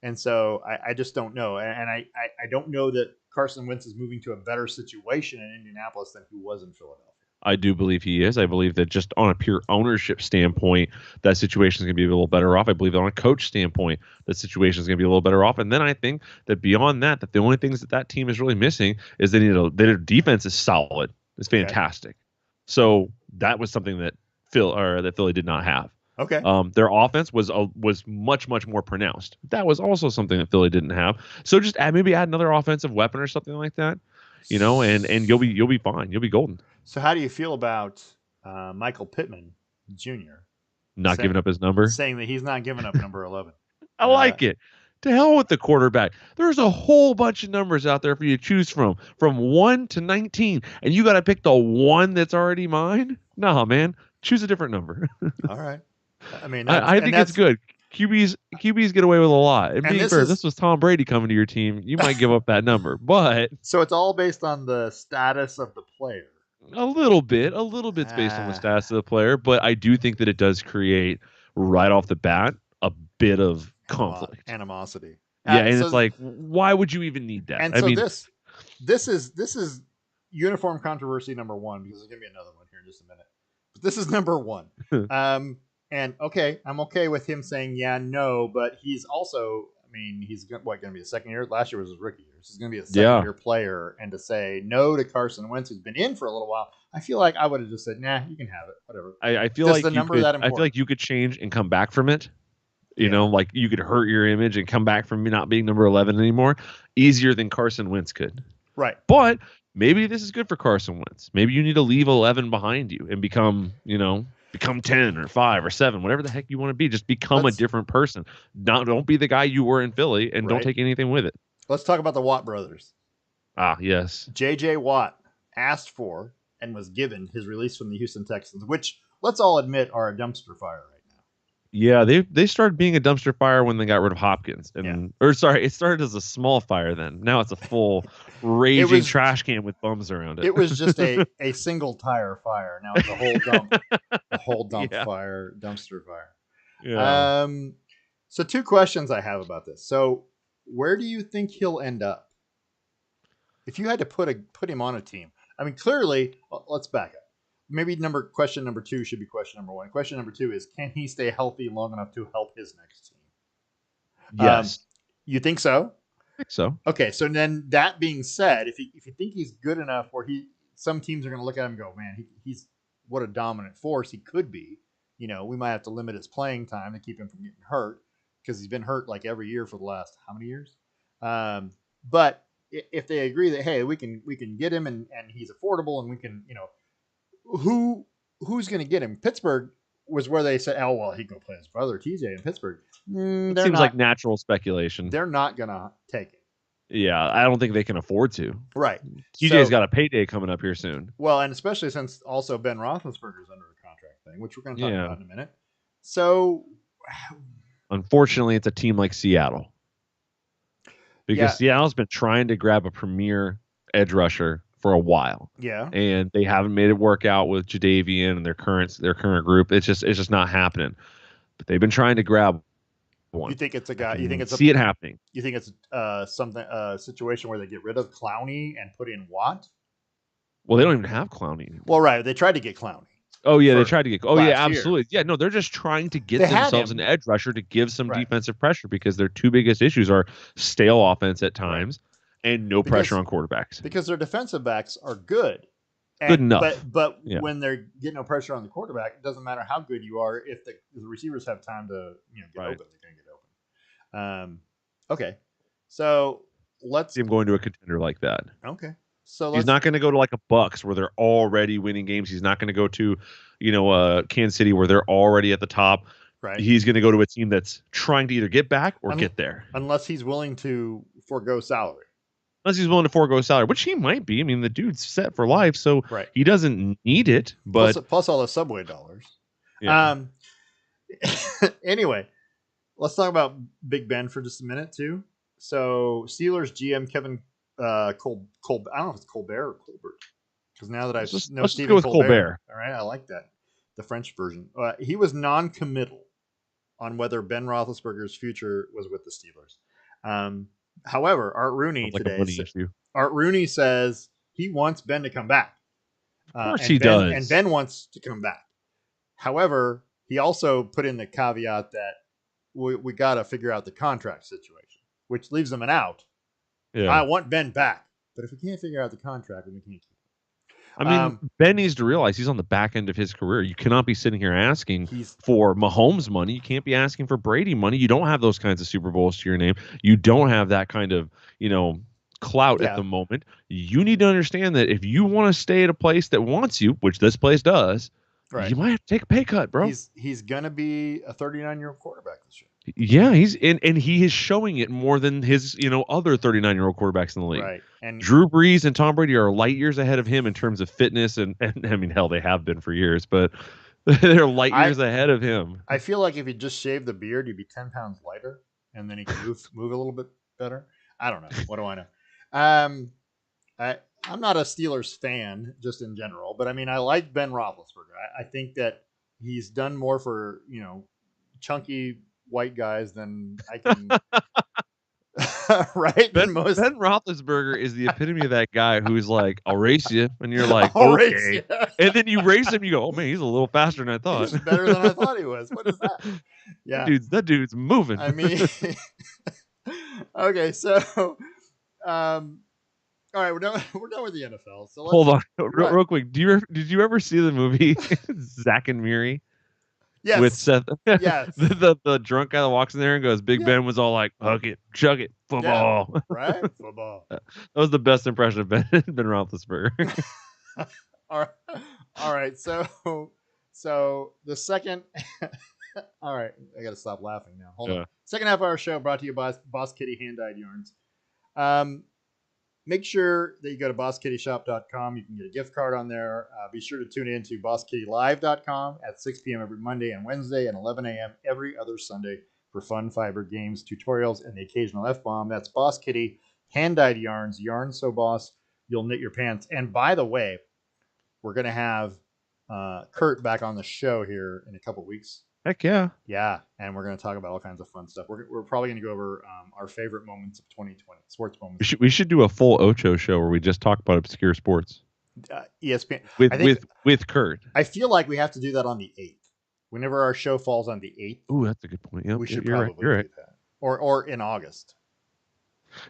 And so I just don't know. And I don't know that Carson Wentz is moving to a better situation in Indianapolis than he was in Philadelphia. I do believe he is. I believe that just on a pure ownership standpoint, that situation is going to be a little better off. I believe that on a coach standpoint, that situation is going to be a little better off. And then I think that beyond that, that the only things that that team is really missing is their defense is solid. It's fantastic. Okay. So that was something that Philly did not have. Okay. Their offense was much more pronounced. That was also something that Philly didn't have. So just maybe add another offensive weapon or something like that, and you'll be fine. You'll be golden. So how do you feel about Michael Pittman Jr. not giving up his number? Saying that he's not giving up number 11. I like it. To hell with the quarterback. There's a whole bunch of numbers out there for you to choose from 1 to 19, and you got to pick the one that's already mine? Nah, man. Choose a different number. All right. I mean, I think it's good. QBs get away with a lot. And being fair, this was Tom Brady coming to your team. You might give up that number, but so it's all based on the status of the player. A little bit's based on the status of the player, but I do think that it does create right off the bat a bit of conflict, animosity. Yeah, and so, it's like, why would you even need that? And so this is uniform controversy number one, because there's gonna be another one here in just a minute. But this is number one. And okay, I'm okay with him saying no, but he's also, I mean, he's going to be a second year. Last year was his rookie year. So he's going to be a second year player, and to say no to Carson Wentz, who's been in for a little while, I feel like I would have just said, nah, you can have it, whatever. I feel like I feel like you could change and come back from it. You know, like you could hurt your image and come back from not being number 11 anymore easier than Carson Wentz could. Right. But maybe this is good for Carson Wentz. Maybe you need to leave 11 behind you and become 10 or 5 or 7, whatever the heck you want to be. Just become a different person. Don't be the guy you were in Philly, and don't take anything with it. Let's talk about the Watt brothers. Ah, yes. J.J. Watt asked for and was given his release from the Houston Texans, which, let's all admit, are a dumpster fire right now. Yeah, they started being a dumpster fire when they got rid of Hopkins. It started as a small fire then. Now it's a full raging trash can with bums around it. It was just a single tire fire. Now it's a whole fire, dumpster fire. Yeah. So 2 questions I have about this. So where do you think he'll end up? If you had to put him on a team, I mean, clearly, let's back up. Maybe question number 2 should be question number 1. Question number 2 is, can he stay healthy long enough to help his next team? Yes. You think so? I think so. Okay, so then that being said, if you think he's good enough where some teams are going to look at him and go, man, he's what a dominant force he could be. We might have to limit his playing time to keep him from getting hurt, because he's been hurt like every year for the last how many years? But if they agree that, hey, we can get him and he's affordable and we can, who's going to get him? Pittsburgh was where they said, oh, well, he can go play his brother TJ in Pittsburgh. It seems like natural speculation. They're not going to take it. Yeah, I don't think they can afford to. Right. TJ's got a payday coming up here soon. Well, and especially since also Ben Roethlisberger's under a contract thing, which we're going to talk about in a minute. So, unfortunately, it's a team like Seattle. Because Seattle's been trying to grab a premier edge rusher for a while. Yeah. And they haven't made it work out with Jadeveon and their current group. It's just not happening. But they've been trying to grab one. You think it's a guy? You think it's it happening? You think it's a situation where they get rid of Clowney and put in Watt? Well, they don't even have Clowney anymore. Well, right. They tried to get Clowney. Oh yeah, they tried to get. Oh yeah, absolutely. Yeah, no, they're just trying to get themselves an edge rusher to give some defensive pressure, because their 2 biggest issues are stale offense at times and no pressure on quarterbacks. Because their defensive backs are good. Good enough. But when they're getting no pressure on the quarterback, it doesn't matter how good you are. If the receivers have time to get open, they're going to get open. Okay, so let's see him going to a contender like that. Okay. So he's not going to go to like a Bucks where they're already winning games. He's not going to go to, Kansas City where they're already at the top. Right. He's going to go to a team that's trying to either get back or get there. Unless he's willing to forego salary. Unless he's willing to forego salary, which he might be. I mean, the dude's set for life, so he doesn't need it. But plus all the Subway dollars. Yeah. Anyway, let's talk about Big Ben for just a minute too. So Steelers GM Kevin I don't know if it's Colbert or Colbert, because now that I know Stephen Colbert. All right, I like that, the French version. He was non-committal on whether Ben Roethlisberger's future was with the Steelers. However, Art Rooney Sounds like a today, money issue. Art Rooney says he wants Ben to come back, Of course and he Ben does. wants to come back. However, he also put in the caveat that we got to figure out the contract situation, which leaves him an out. I Yeah. want Ben back, but if we can't figure out the contract, then we can't keep I him. mean, Ben needs to realize he's on the back end of his career. You cannot be sitting here asking He's for Mahomes money. You can't be asking for Brady money. You don't have those kinds of Super Bowls to your name. You don't have that kind of, clout at yeah, the moment. You need to understand that if you want to stay at a place that wants you, which this place does, right. you might have to take a pay cut, bro. He's gonna be a 39-year-old quarterback this year. Yeah, he's and he is showing it more than his, other 39-year-old quarterbacks in the league. Right. And Drew Brees and Tom Brady are light years ahead of him in terms of fitness and I mean, hell, they have been for years, but they're light years ahead of him. I feel like if he just shaved the beard, he'd be 10 pounds lighter, and then he can move a little bit better. I don't know. What do I know? I'm not a Steelers fan just in general, but I mean I like Ben Roethlisberger. I think that he's done more for chunky white guys than I can. Right? Ben, Than most. Ben Roethlisberger is the epitome of that guy who's like, "I'll race you," and you're like, I'll race "Okay," you. and then you race him, you go, "Oh man, he's a little faster than I thought." He's better than I thought he was. What is that? Yeah, that dude's moving. I mean, okay, so all right, we're done with the NFL. So Hold on, Right. real quick. Did you ever see the movie Zack and Miri? Yes. With Seth, Yes. the drunk guy that walks in there and goes, "Big Yeah. Ben was all like, hug it, chug it, football." Yeah, right? Football. That was the best impression of Ben Roethlisberger. All right. So the second. All right, I got to stop laughing now. Hold on. Second half of our show brought to you by Boss Kitty Hand-Dyed Yarns. Make sure that you go to bosskittyshop.com. You can get a gift card on there. Be sure to tune in to bosskittylive.com at 6 p.m. every Monday and Wednesday and 11 a.m. every other Sunday for fun fiber games, tutorials, and the occasional F-bomb. That's Boss Kitty Hand-Dyed Yarns. Yarns so boss, you'll knit your pants. And by the way, we're going to have Kurt back on the show here in a couple weeks. Heck yeah. Yeah, and we're going to talk about all kinds of fun stuff. We're probably going to go over our favorite moments of 2020, sports moments. We should do a full Ocho show where we just talk about obscure sports. ESPN. With Kurt. I feel like we have to do that on the 8th. Whenever our show falls on the 8th. Ooh, that's a good point. Yep, we should probably do that. Or in August.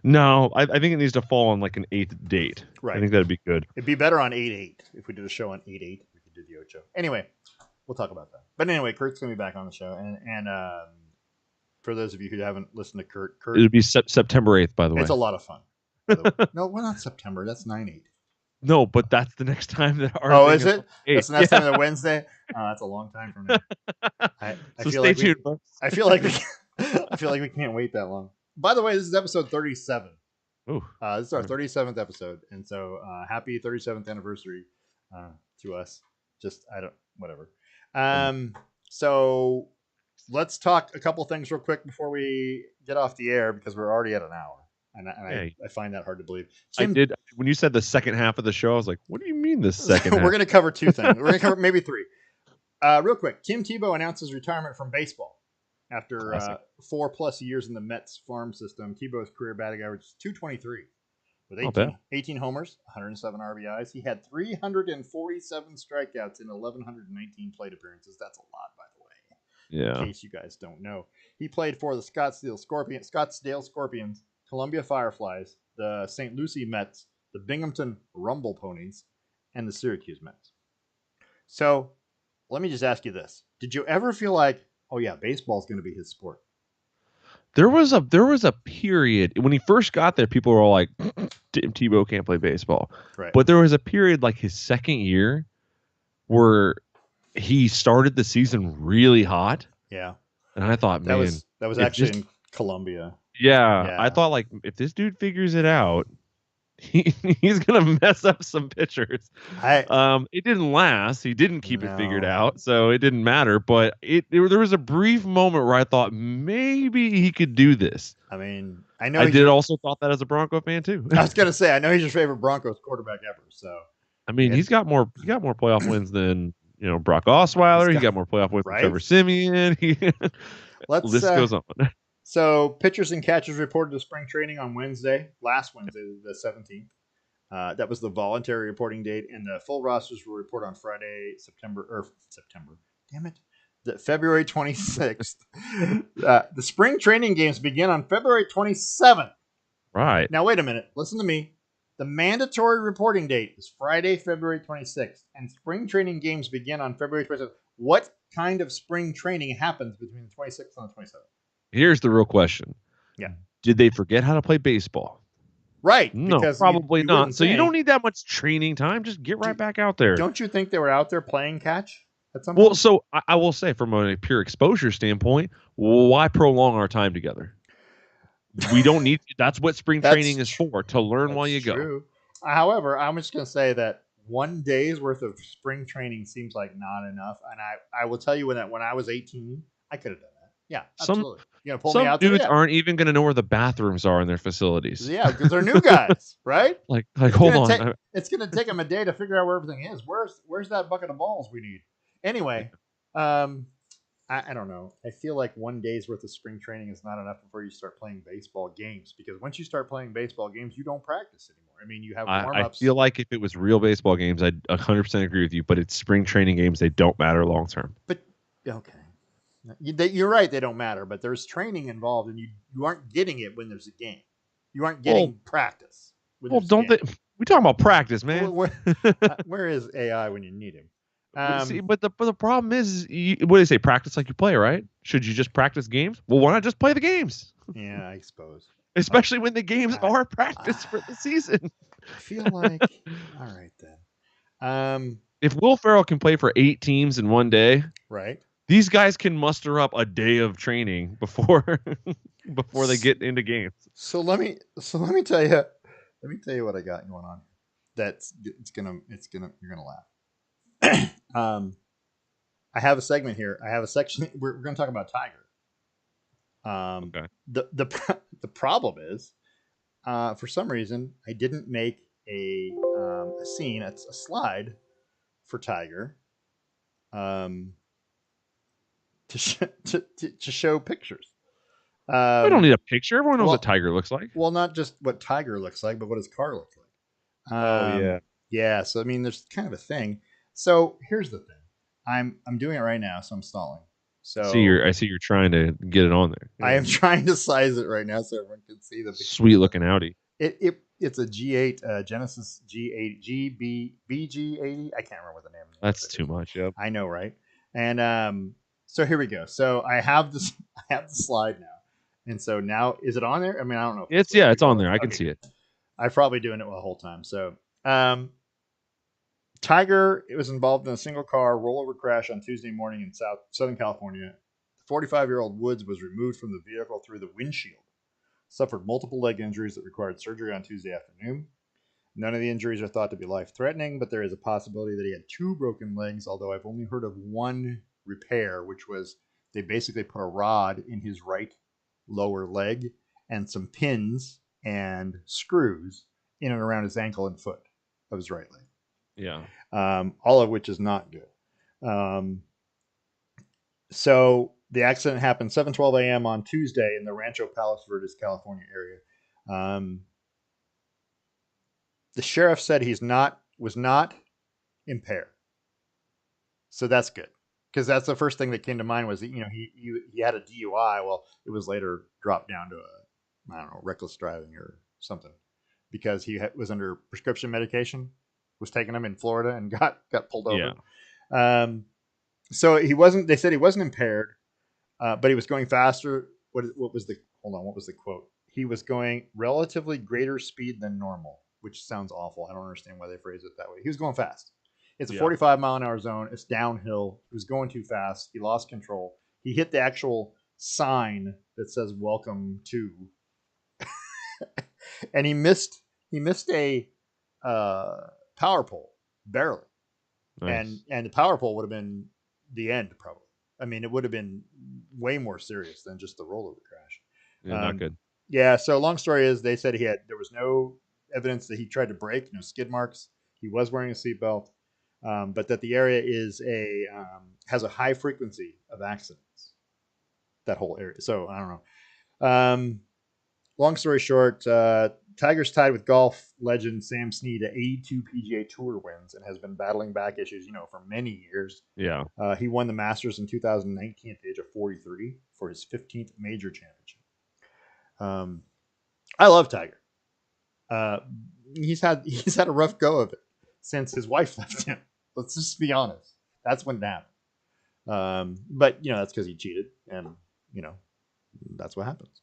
No, I think it needs to fall on like an 8th date. Right. I think that'd be good. It'd be better on 8/8 if we did a show on 8/8. We could do the Ocho. Anyway, we'll talk about that. But anyway, Kurt's going to be back on the show. And for those of you who haven't listened to Kurt. It'll be September 8th, by the way. It's a lot of fun. No, we're not September. That's 9/8. No, but that's the next time that our. Oh, is it? That's the next time that Wednesday. That's a long time from now. I feel stay tuned, folks. I feel like we can't wait that long. By the way, this is episode 37. Ooh. This is our 37th episode, and so happy 37th anniversary to us. Just whatever. So let's talk a couple things real quick before we get off the air because we're already at an hour. And I find that hard to believe. I did. When you said the second half of the show, I was like, what do you mean the second half? We're going to cover two things. We're going to cover maybe three. Real quick, Tim Tebow announces retirement from baseball. After 4+ years in the Mets farm system, Tebow's career batting average is .223 with 18 homers, 107 RBIs. He had 347 strikeouts in 1,119 plate appearances. That's a lot, by the way. Yeah. In case you guys don't know. He played for the Scottsdale Scorpions, Columbia Fireflies, the St. Lucie Mets, the Binghamton Rumble Ponies, and the Syracuse Mets. So let me just ask you this. Did you ever feel like, oh yeah, baseball's going to be his sport? There was a period when he first got there, people were all like, Tim Tebow can't play baseball. Right. But there was a period like his second year where he started the season really hot. Yeah. And I thought, that was actually in Columbia. Yeah. I thought like if this dude figures it out, he's gonna mess up some pitchers. It didn't last. He didn't keep it figured out, so it didn't matter. But there was a brief moment where I thought maybe he could do this. I mean, I know I also thought that as a Bronco fan too. I was gonna say I know he's your favorite Broncos quarterback ever. So I mean, he's got more playoff wins than Brock Osweiler. He got more playoff wins than Trevor Siemian. List goes on. So pitchers and catchers reported to spring training on last Wednesday, the 17th. That was the voluntary reporting date, and the full rosters will report on Friday, September. Damn it, February 26th. The spring training games begin on February 27th. Right. Now wait a minute. Listen to me. The mandatory reporting date is Friday, February 26th, and spring training games begin on February 27th. What kind of spring training happens between the 26th and the 27th? Here's the real question. Yeah. Did they forget how to play baseball? Right, No, because probably you not. wouldn't So you don't think. need that much training time. Just get right back out there. Don't you think they were out there playing catch at some Well, point? so I will say, from a pure exposure standpoint, why prolong our time together? We don't need. That's what spring training is for, to learn while That's you go. true. However, I'm just going to say that one day's worth of spring training seems like not enough. And I will tell you when I was 18, I could have done that. Yeah, Some absolutely. You know, pull me some out there. dudes Yeah, aren't even going to know where the bathrooms are in their facilities. yeah, because they're new guys, right? like It's hold gonna on. take it's gonna take them a day to figure out where everything is. Where's that bucket of balls we need? Anyway, um, I don't know. I feel like one day's worth of spring training is not enough before you start playing baseball games, because once you start playing baseball games, you don't practice anymore. I mean, you have warm I ups, feel like if it was real baseball games, I'd 100% agree with you. But it's spring training games; they don't matter long term. but okay, you're right. They don't matter, but there's training involved, and you aren't getting it when there's a game. You aren't Well, getting practice when well, there's a don't game. they? We talking about practice, Where, man. where, where is AI when you need him? But see, but the problem is, what do they say? Practice like you play, right? Should you just practice games? Well, why not just play the games? Yeah, I suppose. Especially when the games I, are practice for the I season. feel like all right then. If Will Ferrell can play for 8 teams in one day, Right. these guys can muster up a day of training before before they get into games. So let me tell you what I got going on. It's gonna you're gonna laugh. I have a segment here. I have a section. We're gonna talk about Tiger. Okay. The problem is, for some reason, I didn't make a scene, a slide for Tiger, um, to show pictures. We don't Um, need a picture. Everyone knows what well, Tiger looks like. well, not just what Tiger looks like, but what his car looks like. Oh yeah. Yeah. So I mean, there's kind of a thing. So here's the thing. I'm doing it right now, so I'm stalling. So I see you're trying to get it on there. I am trying to size it right now so everyone can see the picture. Sweet looking Audi. It's a G8 Genesis G8 BG80. I can't remember what the name of That's it too is. much. Yep. I know, right? And so here we go. So I have this. I have the slide now, and so now is it on there? I mean, I don't know if it's It's on there. I can okay, see good. it. I'm probably doing it the whole time. So Tiger was involved in a single car rollover crash on Tuesday morning in Southern California. 45-year-old Woods was removed from the vehicle through the windshield. Suffered multiple leg injuries that required surgery on Tuesday afternoon. None of the injuries are thought to be life threatening, but there is a possibility that he had 2 broken legs, although I've only heard of one repair, which was they basically put a rod in his right lower leg and some pins and screws in and around his ankle and foot of his right leg. Yeah. All of which is not good. So the accident happened 7:12 a.m. on Tuesday in the Rancho Palos Verdes, California area. The sheriff said was not impaired, so that's good, because that's the first thing that came to mind was that, he had a DUI. Well, it was later dropped down to I don't know, reckless driving or something, because he was under prescription medication, was taking them in Florida and got pulled over. Yeah. So he wasn't. They said he wasn't impaired, but he was going faster. What was the hold on? What was the quote? He was going relatively greater speed than normal, which sounds awful. I don't understand why they phrase it that way. He was going fast. It's a 45-mile-an-hour zone. It's downhill. He was going too fast. He lost control. He hit the actual sign that says "Welcome to," and he missed. He missed a power pole barely. Nice. And the power pole would have been the end, probably. I mean, it would have been way more serious than just the rollover crash. Yeah, not good. Yeah. So long story is, they said there was no evidence that he tried to brake, no skid marks. He was wearing a seatbelt, but that the area has a high frequency of accidents. That whole area. So I don't know. Long story short, Tiger's tied with golf legend Sam Snead at 82 PGA Tour wins and has been battling back issues, for many years. Yeah. He won the Masters in 2019 at the age of 43 for his 15th major championship. I love Tiger. He's had a rough go of it since his wife left him. Let's just be honest. That's when it happened. But that's because he cheated, and that's what happens.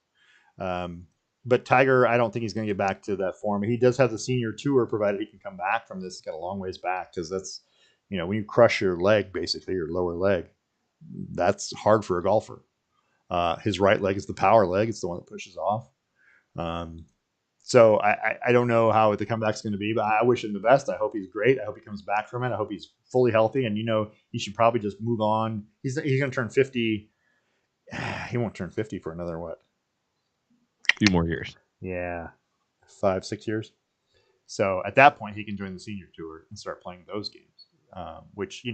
But Tiger, I don't think he's going to get back to that form. He does have the senior tour, provided he can come back from this. He's got a long ways back because that's, when you crush your leg, basically your lower leg, that's hard for a golfer. His right leg is the power leg; it's the one that pushes off. So I don't know how the comeback's going to be, but I wish him the best. I hope he's great. I hope he comes back from it. I hope he's fully healthy, and he should probably just move on. He's going to turn 50. He won't turn 50 for another what? Few more years. Yeah, 5-6 years. So at that point, he can join the senior tour and start playing those games, which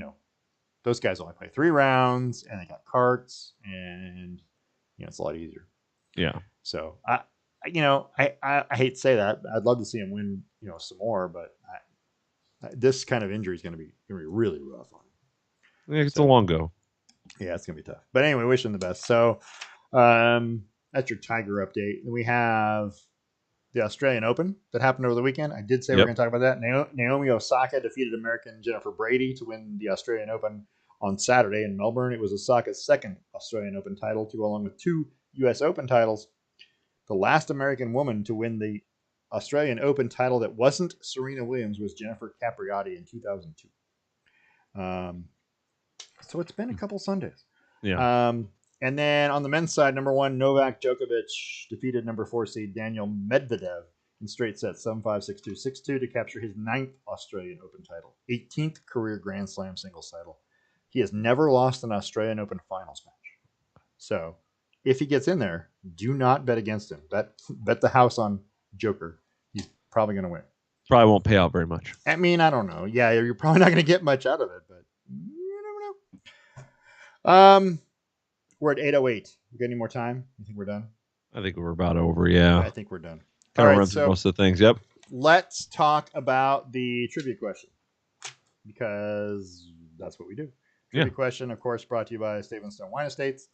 those guys only play 3 rounds, and they got carts, and it's a lot easier. Yeah. So I hate to say that. I'd love to see him win, some more, but this kind of injury is going to be really rough on him. Yeah, it's a long go. Yeah, it's going to be tough. But anyway, wish him the best. So that's your Tiger update. We have the Australian Open that happened over the weekend. I did say we're going to talk about that. Naomi Osaka defeated American Jennifer Brady to win the Australian Open on Saturday in Melbourne. It was Osaka's second Australian Open title to go along with 2 U.S. Open titles. The last American woman to win the Australian Open title that wasn't Serena Williams was Jennifer Capriati in 2002. So it's been a couple Sundays. Yeah. And then on the men's side, number 1, Novak Djokovic defeated number 4 seed Daniel Medvedev in straight sets 7-5, 6-2, 6-2 to capture his 9th Australian Open title, 18th career Grand Slam singles title. He has never lost an Australian Open finals match. So if he gets in there, do not bet against him. Bet the house on Joker. He's probably going to win. Probably won't pay out very much. I mean, I don't know. Yeah, you're probably not going to get much out of it, but you never know. We're at 8:08. We got any more time? You think we're done? I think we're about over. Yeah. I think we're done. Kind of run through most of the things. Yep. Let's talk about the trivia question because that's what we do. Trivia question, of course, brought to you by Stephenstone Wine Estates.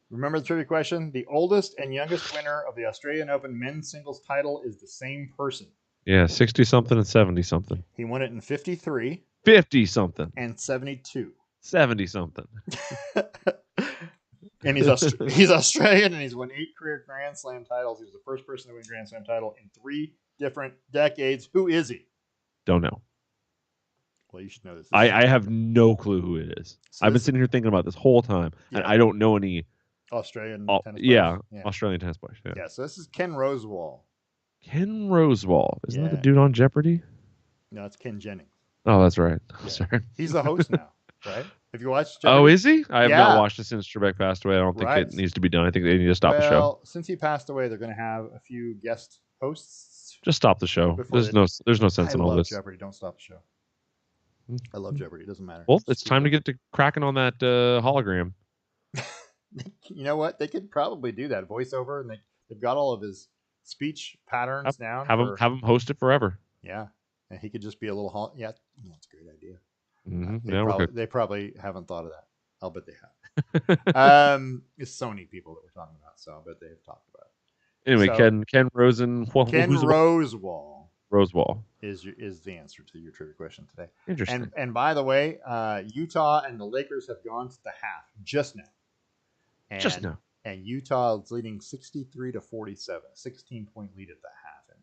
Remember the trivia question? The oldest and youngest winner of the Australian Open men's singles title is the same person. Yeah, 60-something and 70-something. He won it in 53. 50-something. And 72. 70-something. And he's Australian, and he's won 8 career Grand Slam titles. He was the first person to win a Grand Slam title in 3 different decades. Who is he? Don't know. Well, you should know this. I have no clue who it is. So I've been sitting here thinking about this whole time, and I don't know any Australian tennis players. Yeah, Australian tennis players. Yeah, so this is Ken Rosewall. Ken Rosewall. Isn't that the dude on Jeopardy? No, it's Ken Jennings. Oh, that's right. Yeah. Sorry. He's the host now, right? Have you watched Jeopardy? Oh, is he? I have not watched it since Trebek passed away. I don't think it needs to be done. I think they need to stop the show. Well, since he passed away, they're going to have a few guest hosts. Just stop the show. There's no sense in all this. Jeopardy. Don't stop the show. I love Jeopardy. It doesn't matter. Well, it's time to get to cracking on that hologram. You know what? They could probably do that voiceover, and they've got all of his speech patterns down. Have him host it forever. Yeah, and he could just be a little. Yeah, that's a great idea. Mm-hmm. They probably haven't thought of that. I'll bet they have. It's Sony people that we're talking about, so I bet they've talked about it. Anyway, so, Ken Rosewall. Rosewall is the answer to your trivia question today. Interesting. And by the way, Utah and the Lakers have gone to the half just now. And Utah is leading 63-47, 16-point lead at the half. And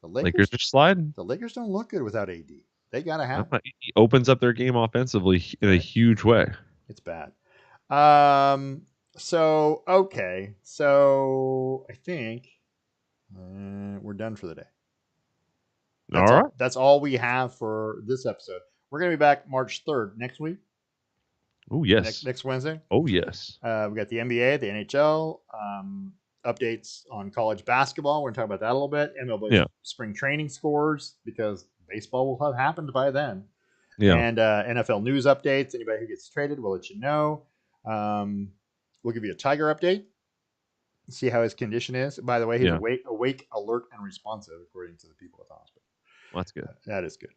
the Lakers are sliding. The Lakers don't look good without AD. They got to have. He opens up their game offensively in a huge way. It's bad. So I think we're done for the day. That's all we have for this episode. We're going to be back March 3rd next week. Oh, yes. Next Wednesday. Oh, yes. We got the NBA, the NHL, updates on college basketball. We're going to talk about that a little bit. MLB spring training scores because baseball will have happened by then. Yeah. And NFL news updates. Anybody who gets traded, we'll let you know. We'll give you a Tiger update. see how his condition is. By the way, he's Yeah, awake, alert, and responsive, according to the people at the hospital. well, that's good. That is good.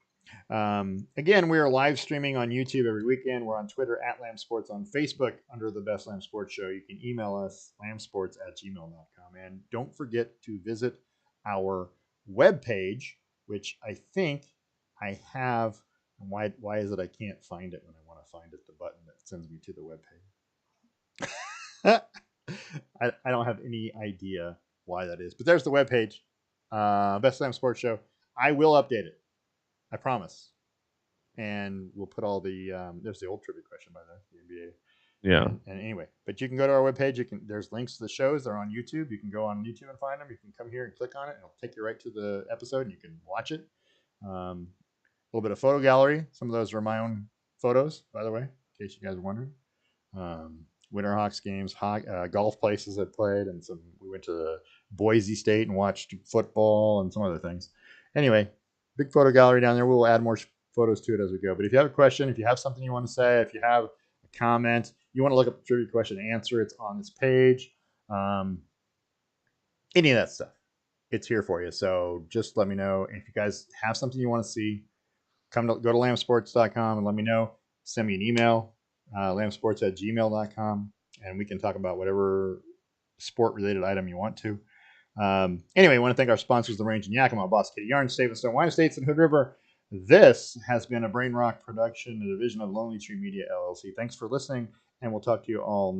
Again, we are live streaming on YouTube every weekend. We're on Twitter at Lamb Sports, on Facebook under the Best Lamb Sports Show. You can email us, lambsports@gmail.com. And don't forget to visit our webpage, which I think I have. And why is it I can't find it when I want to find it? The button that sends me to the webpage. I don't have any idea why that is, but there's the webpage. Best Lamb Sports Show. I will update it. I promise. And we'll put all the there's the old trivia question by the NBA. Yeah, And anyway, but you can go to our webpage. There's links to the shows. They're on YouTube. You can go on YouTube and find them. You can come here and click on it, and it'll take you right to the episode, and you can watch it. A little bit of photo gallery. Some of those are my own photos, by the way, in case you guys are wondering. Winterhawks games, golf places I played, and some. We went to Boise State and watched football and some other things. Anyway, big photo gallery down there. We'll add more photos to it as we go. But if you have a question, if you have something you want to say, if you have a comment, you want to look up the trivia question and answer, it's on this page. Any of that stuff, it's here for you. So just let me know. And if you guys have something you want to see, go to lambsports.com and let me know. Send me an email, lambsports@gmail.com, and we can talk about whatever sport related item you want to. Anyway, I want to thank our sponsors, The Range in Yakima, Boss Kitty Yarn, Stave & Stone Wine Estates, and Hood River. This has been a Brain Rock production, a division of Lonely Tree Media LLC. Thanks for listening, and we'll talk to you all